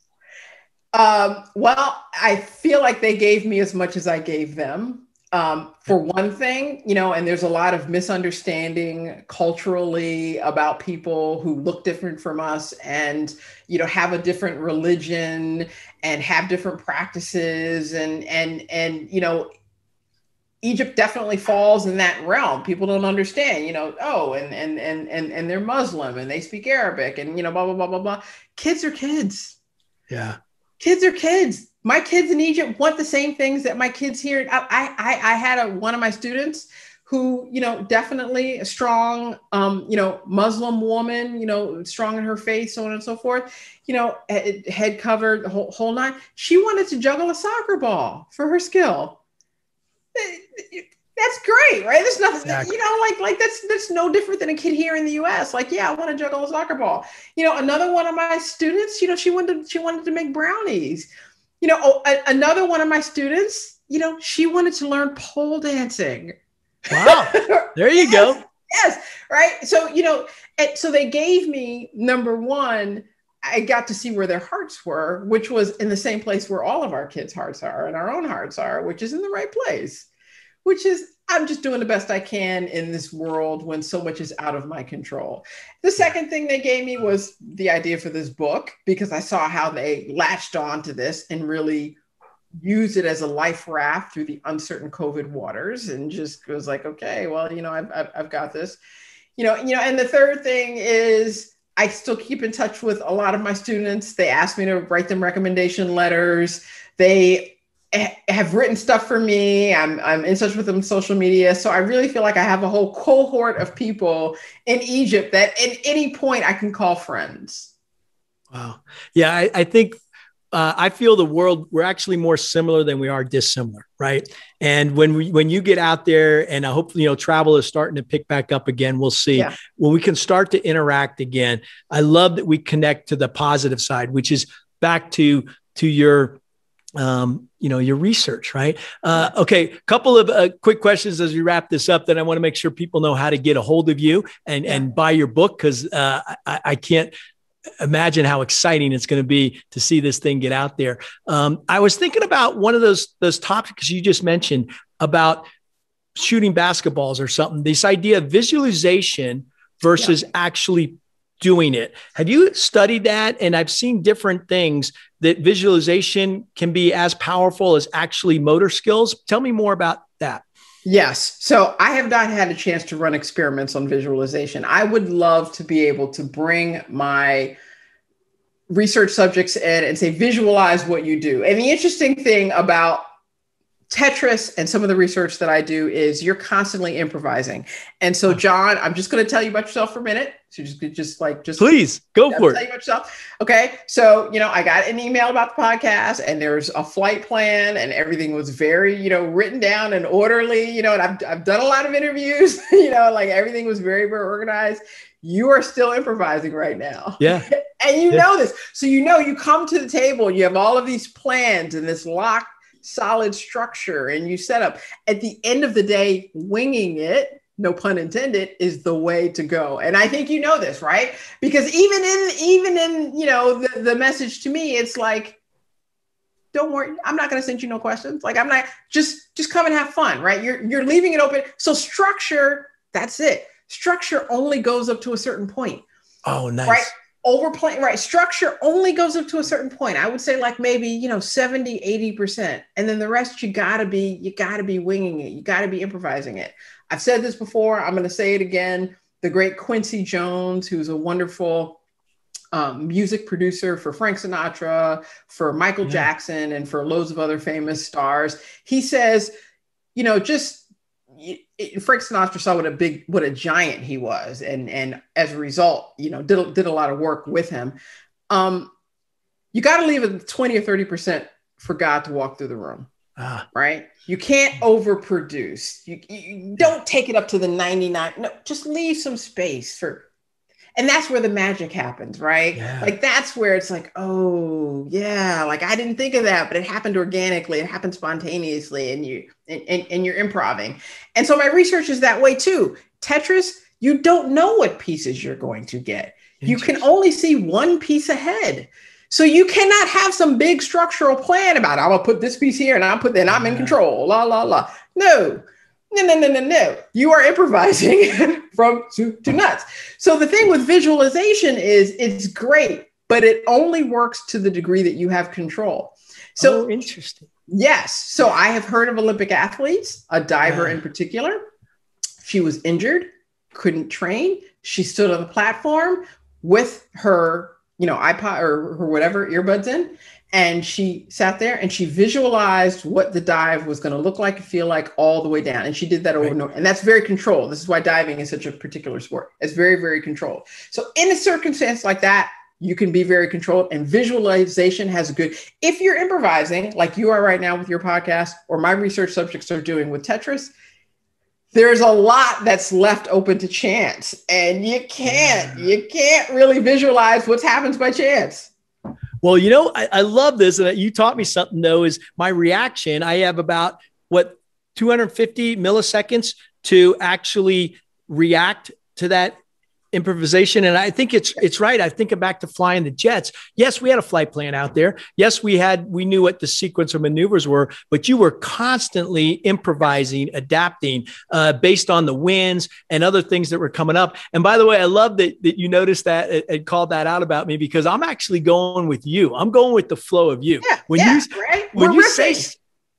Well, I feel like they gave me as much as I gave them. For one thing, and there's a lot of misunderstanding culturally about people who look different from us and, have a different religion and have different practices and, Egypt definitely falls in that realm. People don't understand, and they're Muslim and they speak Arabic and, blah, blah, blah, blah, blah. Kids are kids. Yeah. Kids are kids. My kids in Egypt want the same things that my kids here. I had one of my students who, definitely a strong, Muslim woman, strong in her faith, so on and so forth, head covered, the whole nine. She wanted to juggle a soccer ball for her skill. That's great, right? There's nothing, exactly. That's no different than a kid here in the US. Like, yeah, I want to juggle a soccer ball. Another one of my students, she wanted to make brownies. Another one of my students, she wanted to learn pole dancing. Wow. There you go. Yes. Right. So, so they gave me, number one, I got to see where their hearts were, which was in the same place where all of our kids' hearts are and our own hearts are, which is in the right place, which is I'm just doing the best I can in this world when so much is out of my control. The second thing they gave me was the idea for this book, because I saw how they latched on to this and really used it as a life raft through the uncertain COVID waters, and just was like, okay, well, I've got this, and the third thing is I still keep in touch with a lot of my students. They ask me to write them recommendation letters. They have written stuff for me. I'm in touch with them on social media. So I really feel like I have a whole cohort of people in Egypt that at any point I can call friends. Wow. Yeah, I think I feel the world, we're actually more similar than we are dissimilar, right? And when you get out there, and I hope, travel is starting to pick back up again, we'll see when we can start to interact again. I love that we connect to the positive side, which is back to your, your research, right? Okay. A couple of quick questions as we wrap this up. Then I want to make sure people know how to get a hold of you and buy your book. Cause I can't imagine how exciting it's going to be to see this thing get out there. I was thinking about one of those topics you just mentioned about shooting basketballs or something, this idea of visualization versus actually doing it. Have you studied that? And I've seen different things that visualization can be as powerful as actually motor skills. Tell me more about that. Yes. So I have not had a chance to run experiments on visualization. I would love to be able to bring my research subjects in and say, visualize what you do. And the interesting thing about Tetris and some of the research that I do is you're constantly improvising. And so, John, I'm just going to tell you about yourself for a minute. So just please go for it. Tell you about yourself. Okay. So, I got an email about the podcast and there's a flight plan and everything was very, written down and orderly, and I've done a lot of interviews, like everything was very, very organized. You are still improvising right now. Yeah. And you know this. So, you come to the table, you have all of these plans and this locked, solid structure, and you set up. At the end of the day, winging it, no pun intended, is the way to go. And I think you know this, right? Because even in the message to me, it's like, don't worry, I'm not going to send you no questions. Like, I'm not, just come and have fun, right? You're leaving it open. So structure, that's it. Structure only goes up to a certain point. Oh, nice. Right? Overplaying, right? Structure only goes up to a certain point. I would say like maybe, 70, 80%. And then the rest, you gotta be winging it. You gotta be improvising it. I've said this before. I'm going to say it again. The great Quincy Jones, who's a wonderful music producer for Frank Sinatra, for Michael Jackson, and for loads of other famous stars. He says, Frank Sinatra saw what a giant he was. And as a result, did a lot of work with him. You got to leave it 20 or 30% for God to walk through the room. Right? You can't overproduce. You don't take it up to the 99. No, just leave some space for, and that's where the magic happens, right? Yeah. Like that's where it's like, oh yeah, like I didn't think of that, but it happened organically. It happened spontaneously, and you're improving. And so my research is that way too. Tetris, you don't know what pieces you're going to get. You can only see one piece ahead. So you cannot have some big structural plan about, I'm going to put this piece here and I'm in control, la, la, la. No. You are improvising from soup to nuts. So the thing with visualization is it's great, but it only works to the degree that you have control. So interesting. Yes. So I have heard of Olympic athletes, a diver in particular. She was injured, couldn't train. She stood on the platform with her iPod or whatever, earbuds in. And she sat there and she visualized what the dive was going to look like and feel like all the way down. And she did that over and over. And that's very controlled. This is why diving is such a particular sport. It's very, very controlled. So in a circumstance like that, you can be very controlled, and visualization has a good, if you're improvising like you are right now with your podcast, or my research subjects are doing with Tetris, there's a lot that's left open to chance, and you can't really visualize what happens by chance. Well, I love this. And you taught me something though, is my reaction. I have about 250 milliseconds to actually react to that improvisation. And I think it's right. I think back to flying the jets. Yes, we had a flight plan out there. Yes, we knew what the sequence of maneuvers were, but you were constantly improvising, adapting based on the winds and other things that were coming up. And by the way, I love that you noticed that and called that out about me, because I'm actually going with you. I'm going with the flow of you. Yeah, when you say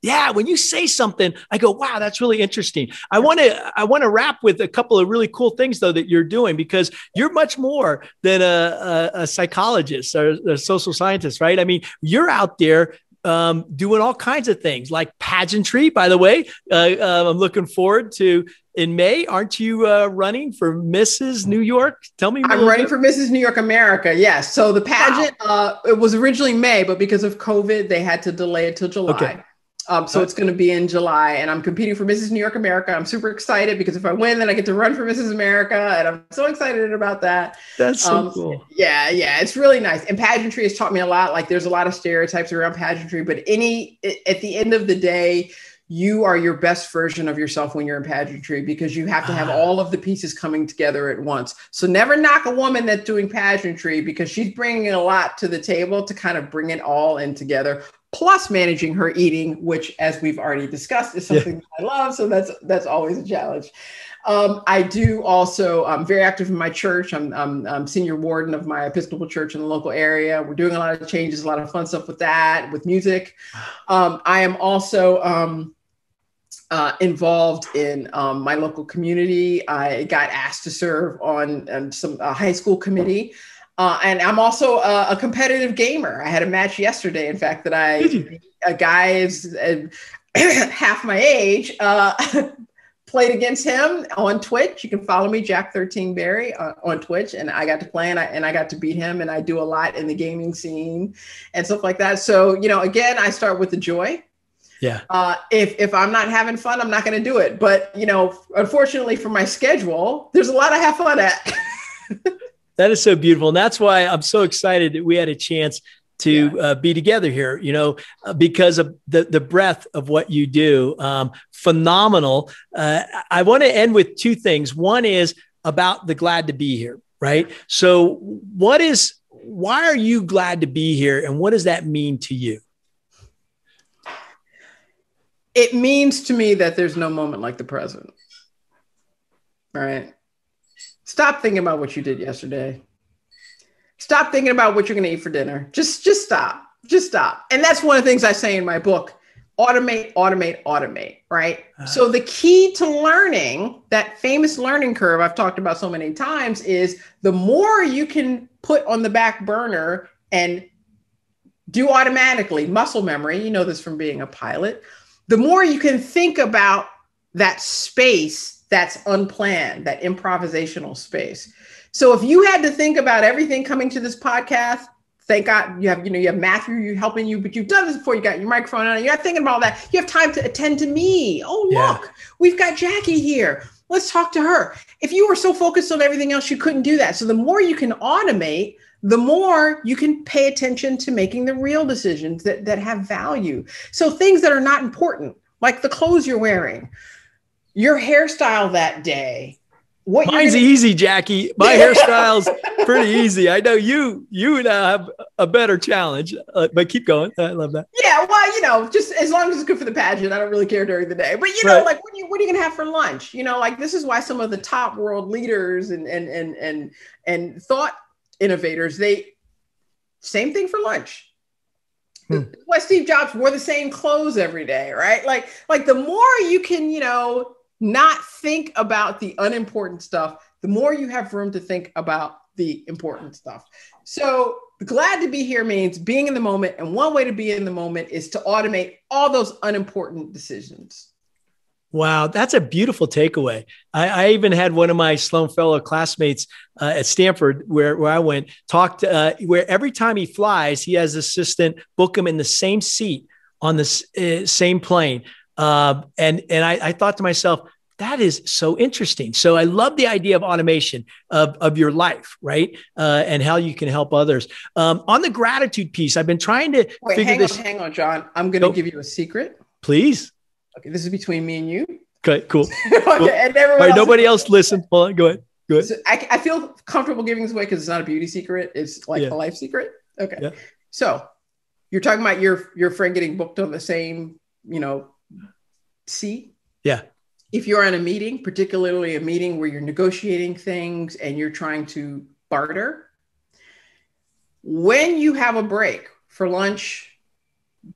Yeah, when you say something, I go, wow, that's really interesting. I want to wrap with a couple of really cool things though that you're doing, because you're much more than a psychologist or a social scientist, right? I mean, you're out there doing all kinds of things like pageantry, by the way. I'm looking forward to in May. Aren't you running for Mrs. New York? Tell me. I'm running for Mrs. New York America. Yes. So the pageant, it was originally May, but because of COVID, they had to delay it till July. Okay. So it's going to be in July, and I'm competing for Mrs. New York America. I'm super excited because if I win, then I get to run for Mrs. America, and I'm so excited about that. That's so cool. Yeah, it's really nice. And pageantry has taught me a lot. Like there's a lot of stereotypes around pageantry, but at the end of the day, you are your best version of yourself when you're in pageantry, because you have to have all of the pieces coming together at once. So never knock a woman that's doing pageantry, because she's bringing a lot to the table to kind of bring it all in together. Plus managing her eating, which, as we've already discussed, is something that I love. So that's always a challenge. I do also, I'm very active in my church. I'm senior warden of my Episcopal church in the local area. We're doing a lot of changes, a lot of fun stuff with that, with music. I am also involved in my local community. I got asked to serve on some high school committee. And I'm also a competitive gamer. I had a match yesterday, in fact, that a guy is half my age, played against him on Twitch. You can follow me, Jacquelyn Berry, on Twitch. And I got to play and I got to beat him. And I do a lot in the gaming scene and stuff like that. So, again, I start with the joy. Yeah. If I'm not having fun, I'm not going to do it. But, unfortunately for my schedule, there's a lot I have fun at. That is so beautiful. And that's why I'm so excited that we had a chance to be together here, because of the breadth of what you do. Phenomenal. I want to end with two things. One is about the glad to be here, right? So why are you glad to be here? And what does that mean to you? It means to me that there's no moment like the present, right? Stop thinking about what you did yesterday. Stop thinking about what you're going to eat for dinner. Just stop. Just stop. And that's one of the things I say in my book, automate, right? So the key to learning, that famous learning curve I've talked about so many times, is the more you can put on the back burner and do automatically, muscle memory, you know this from being a pilot, the more you can think about that space that's unplanned, that improvisational space. So if you had to think about everything coming to this podcast, thank God you have Matthew, you helping you, but you've done this before. You got your microphone on. You're not thinking about all that. You have time to attend to me. Oh, look, we've got Jackie here. Let's talk to her. If you were so focused on everything else, you couldn't do that. So the more you can automate, the more you can pay attention to making the real decisions that have value. So things that are not important, like the clothes you're wearing, your hairstyle that day. Mine's easy, Jackie. My hairstyle's pretty easy. I know you now have a better challenge, but keep going. I love that. Yeah, well, just as long as it's good for the pageant, I don't really care during the day. But like, what are you gonna have for lunch? Like, this is why some of the top world leaders and thought innovators, same thing for lunch. Why Steve Jobs wore the same clothes every day, right? Like the more you can, not think about the unimportant stuff, the more you have room to think about the important stuff. So glad to be here means being in the moment. And one way to be in the moment is to automate all those unimportant decisions. Wow, that's a beautiful takeaway. I even had one of my Sloan Fellow classmates at Stanford, where I went, talked where every time he flies, he has an assistant book him in the same seat on the same plane. And I thought to myself, that is so interesting. So I love the idea of automation of your life, right? And how you can help others. On the gratitude piece, I've been trying to figure this. Hang on, John. I'm going to give you a secret. Please. Okay, this is between me and you. Okay, cool. Okay, cool. And everyone else nobody else listen. Hold on, go ahead. So I feel comfortable giving this away because it's not a beauty secret. It's like a life secret. Okay. Yeah. So you're talking about your friend getting booked on the same, seat. Yeah. If you're in a meeting, particularly a meeting where you're negotiating things and you're trying to barter, when you have a break for lunch,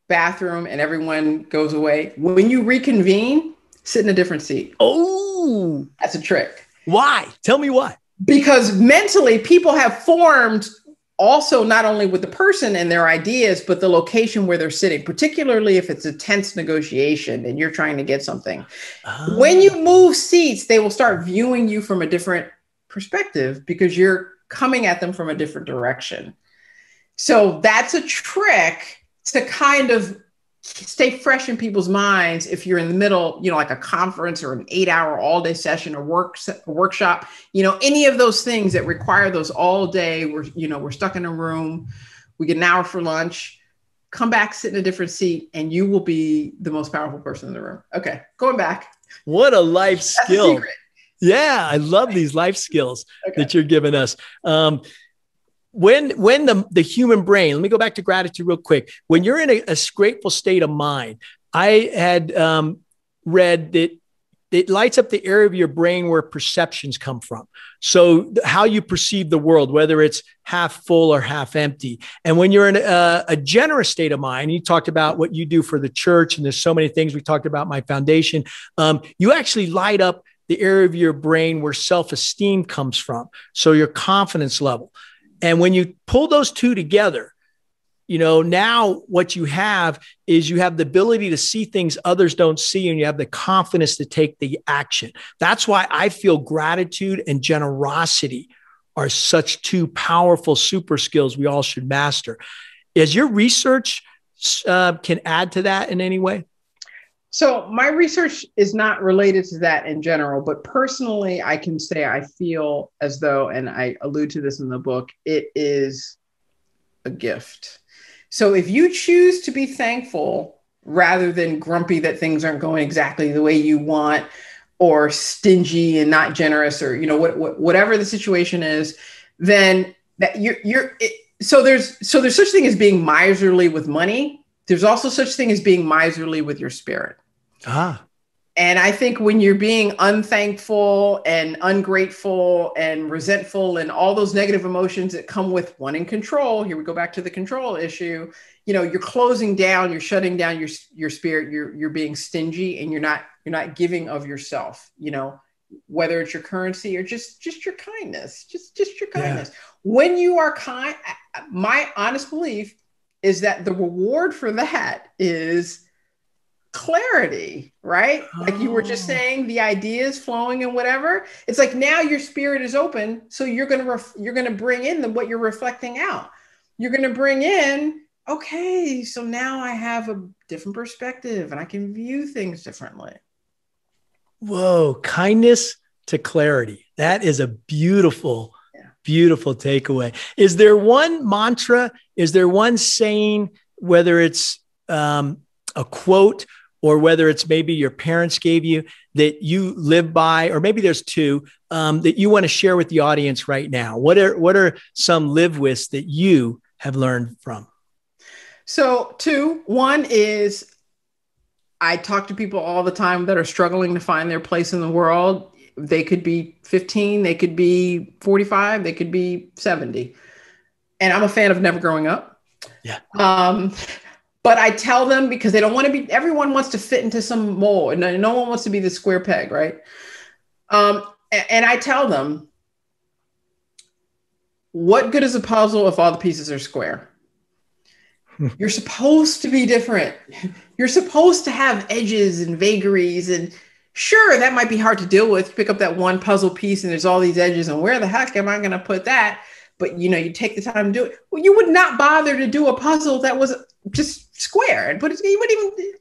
bathroom, and everyone goes away. When you reconvene, sit in a different seat. Oh, that's a trick. Why? Tell me why. Because mentally, people have formed also not only with the person and their ideas, but the location where they're sitting, particularly if it's a tense negotiation and you're trying to get something. When you move seats, they will start viewing you from a different perspective because you're coming at them from a different direction. So that's a trick to kind of stay fresh in people's minds. If you're in the middle, like a conference or an 8-hour all day session or workshop, any of those things that require those all day, we're stuck in a room, we get an hour for lunch, come back, sit in a different seat, and you will be the most powerful person in the room. Okay. Going back. What a life skill. Yeah. I love these life skills that you're giving us. When the human brain, let me go back to gratitude real quick. When you're in a grateful state of mind, I had read that it lights up the area of your brain where perceptions come from. So how you perceive the world, whether it's half full or half empty. And when you're in a generous state of mind, you talked about what you do for the church, and there's so many things. We talked about my foundation. You actually light up the area of your brain where self-esteem comes from. So your confidence level. And when you pull those two together, now what you have is you have the ability to see things others don't see, and you have the confidence to take the action. That's why I feel gratitude and generosity are such two powerful super skills we all should master. Is your research can add to that in any way? So my research is not related to that in general, but personally, I can say I feel as though, and I allude to this in the book, it is a gift. So if you choose to be thankful rather than grumpy that things aren't going exactly the way you want, or stingy and not generous, or whatever the situation is, then that so there's such thing as being miserly with money. There's also such thing as being miserly with your spirit. And I think when you're being unthankful and ungrateful and resentful and all those negative emotions that come with wanting control, here we go back to the control issue, you're closing down, you're shutting down your spirit, you're being stingy, and you're not giving of yourself, whether it's your currency or just your kindness, just your kindness. Yeah. When you are kind, my honest belief is that the reward for that is clarity, right? Like you were just saying, the ideas flowing and whatever. It's like now your spirit is open, so you're gonna bring in what you're reflecting out. You're gonna bring in, okay, so now I have a different perspective and I can view things differently. Whoa, kindness to clarity. That is a beautiful takeaway. Is there one mantra? Is there one saying, whether it's a quote or whether it's maybe your parents gave you, that you live by, or maybe there's two that you want to share with the audience right now? What are some live withs that you have learned from? So two. One is, I talk to people all the time that are struggling to find their place in the world. They could be 15, they could be 45, they could be 70. And I'm a fan of never growing up. Yeah. But I tell them, because they don't want to be, everyone wants to fit into some mold. No one wants to be the square peg, right? And I tell them, what good is a puzzle if all the pieces are square? You're supposed to be different. You're supposed to have edges and vagaries, and sure, that might be hard to deal with. You pick up that one puzzle piece and there's all these edges, and where the heck am I going to put that? But you take the time to do it. Well, you would not bother to do a puzzle that was just square and you wouldn't even,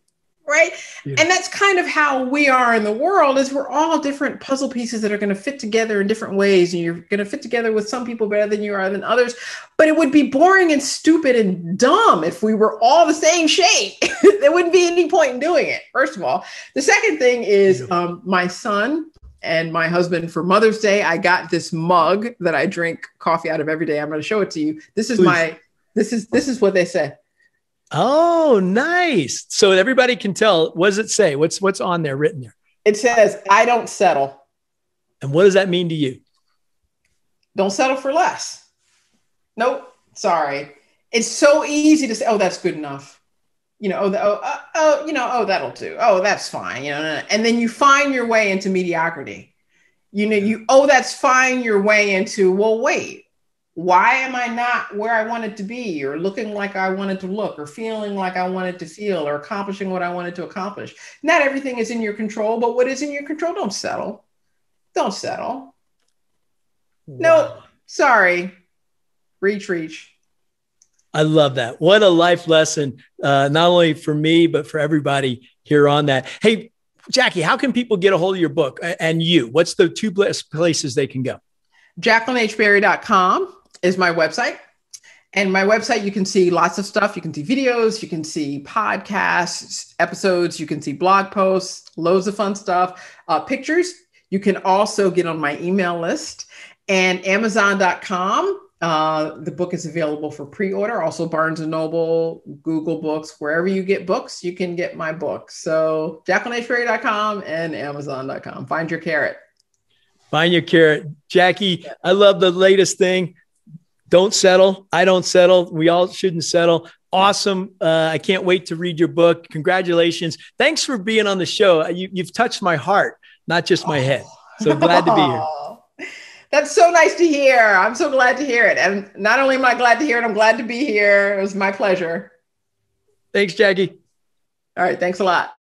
right? Yeah. And that's kind of how we are in the world, is we're all different puzzle pieces that are going to fit together in different ways. And you're going to fit together with some people better than you are than others. But it would be boring and stupid and dumb if we were all the same shape. There wouldn't be any point in doing it, first of all. The second thing is my son and my husband, for Mother's Day, I got this mug that I drink coffee out of every day. I'm going to show it to you. This is this is what they say. Oh, nice. So everybody can tell. What does it say? What's on there, written there? It says, I don't settle. And what does that mean to you? Don't settle for less. Nope. Sorry. It's so easy to say, oh, that's good enough. that'll do. Oh, that's fine. And then you find your way into mediocrity. That's fine your way into, well, wait, why am I not where I wanted to be, or looking like I wanted to look, or feeling like I wanted to feel, or accomplishing what I wanted to accomplish? Not everything is in your control, but what is in your control, don't settle. Don't settle. Wow. No, sorry. Reach. I love that. What a life lesson, not only for me, but for everybody here on that. Hey, Jackie, how can people get a hold of your book and you? What's the two places they can go? JacquelynHberry.com is my website. And my website, you can see lots of stuff. You can see videos, you can see podcasts, episodes, you can see blog posts, loads of fun stuff, pictures. You can also get on my email list, and Amazon.com. The book is available for pre-order. Also Barnes & Noble, Google Books, wherever you get books, you can get my book. So JacquelynHberry.com and Amazon.com. Find your carrot. Find your carrot. Jackie, I love the latest thing. Don't settle. I don't settle. We all shouldn't settle. Awesome. I can't wait to read your book. Congratulations. Thanks for being on the show. You've touched my heart, not just my head. So glad to be here. That's so nice to hear. I'm so glad to hear it. And not only am I glad to hear it, I'm glad to be here. It was my pleasure. Thanks, Jackie. All right. Thanks a lot.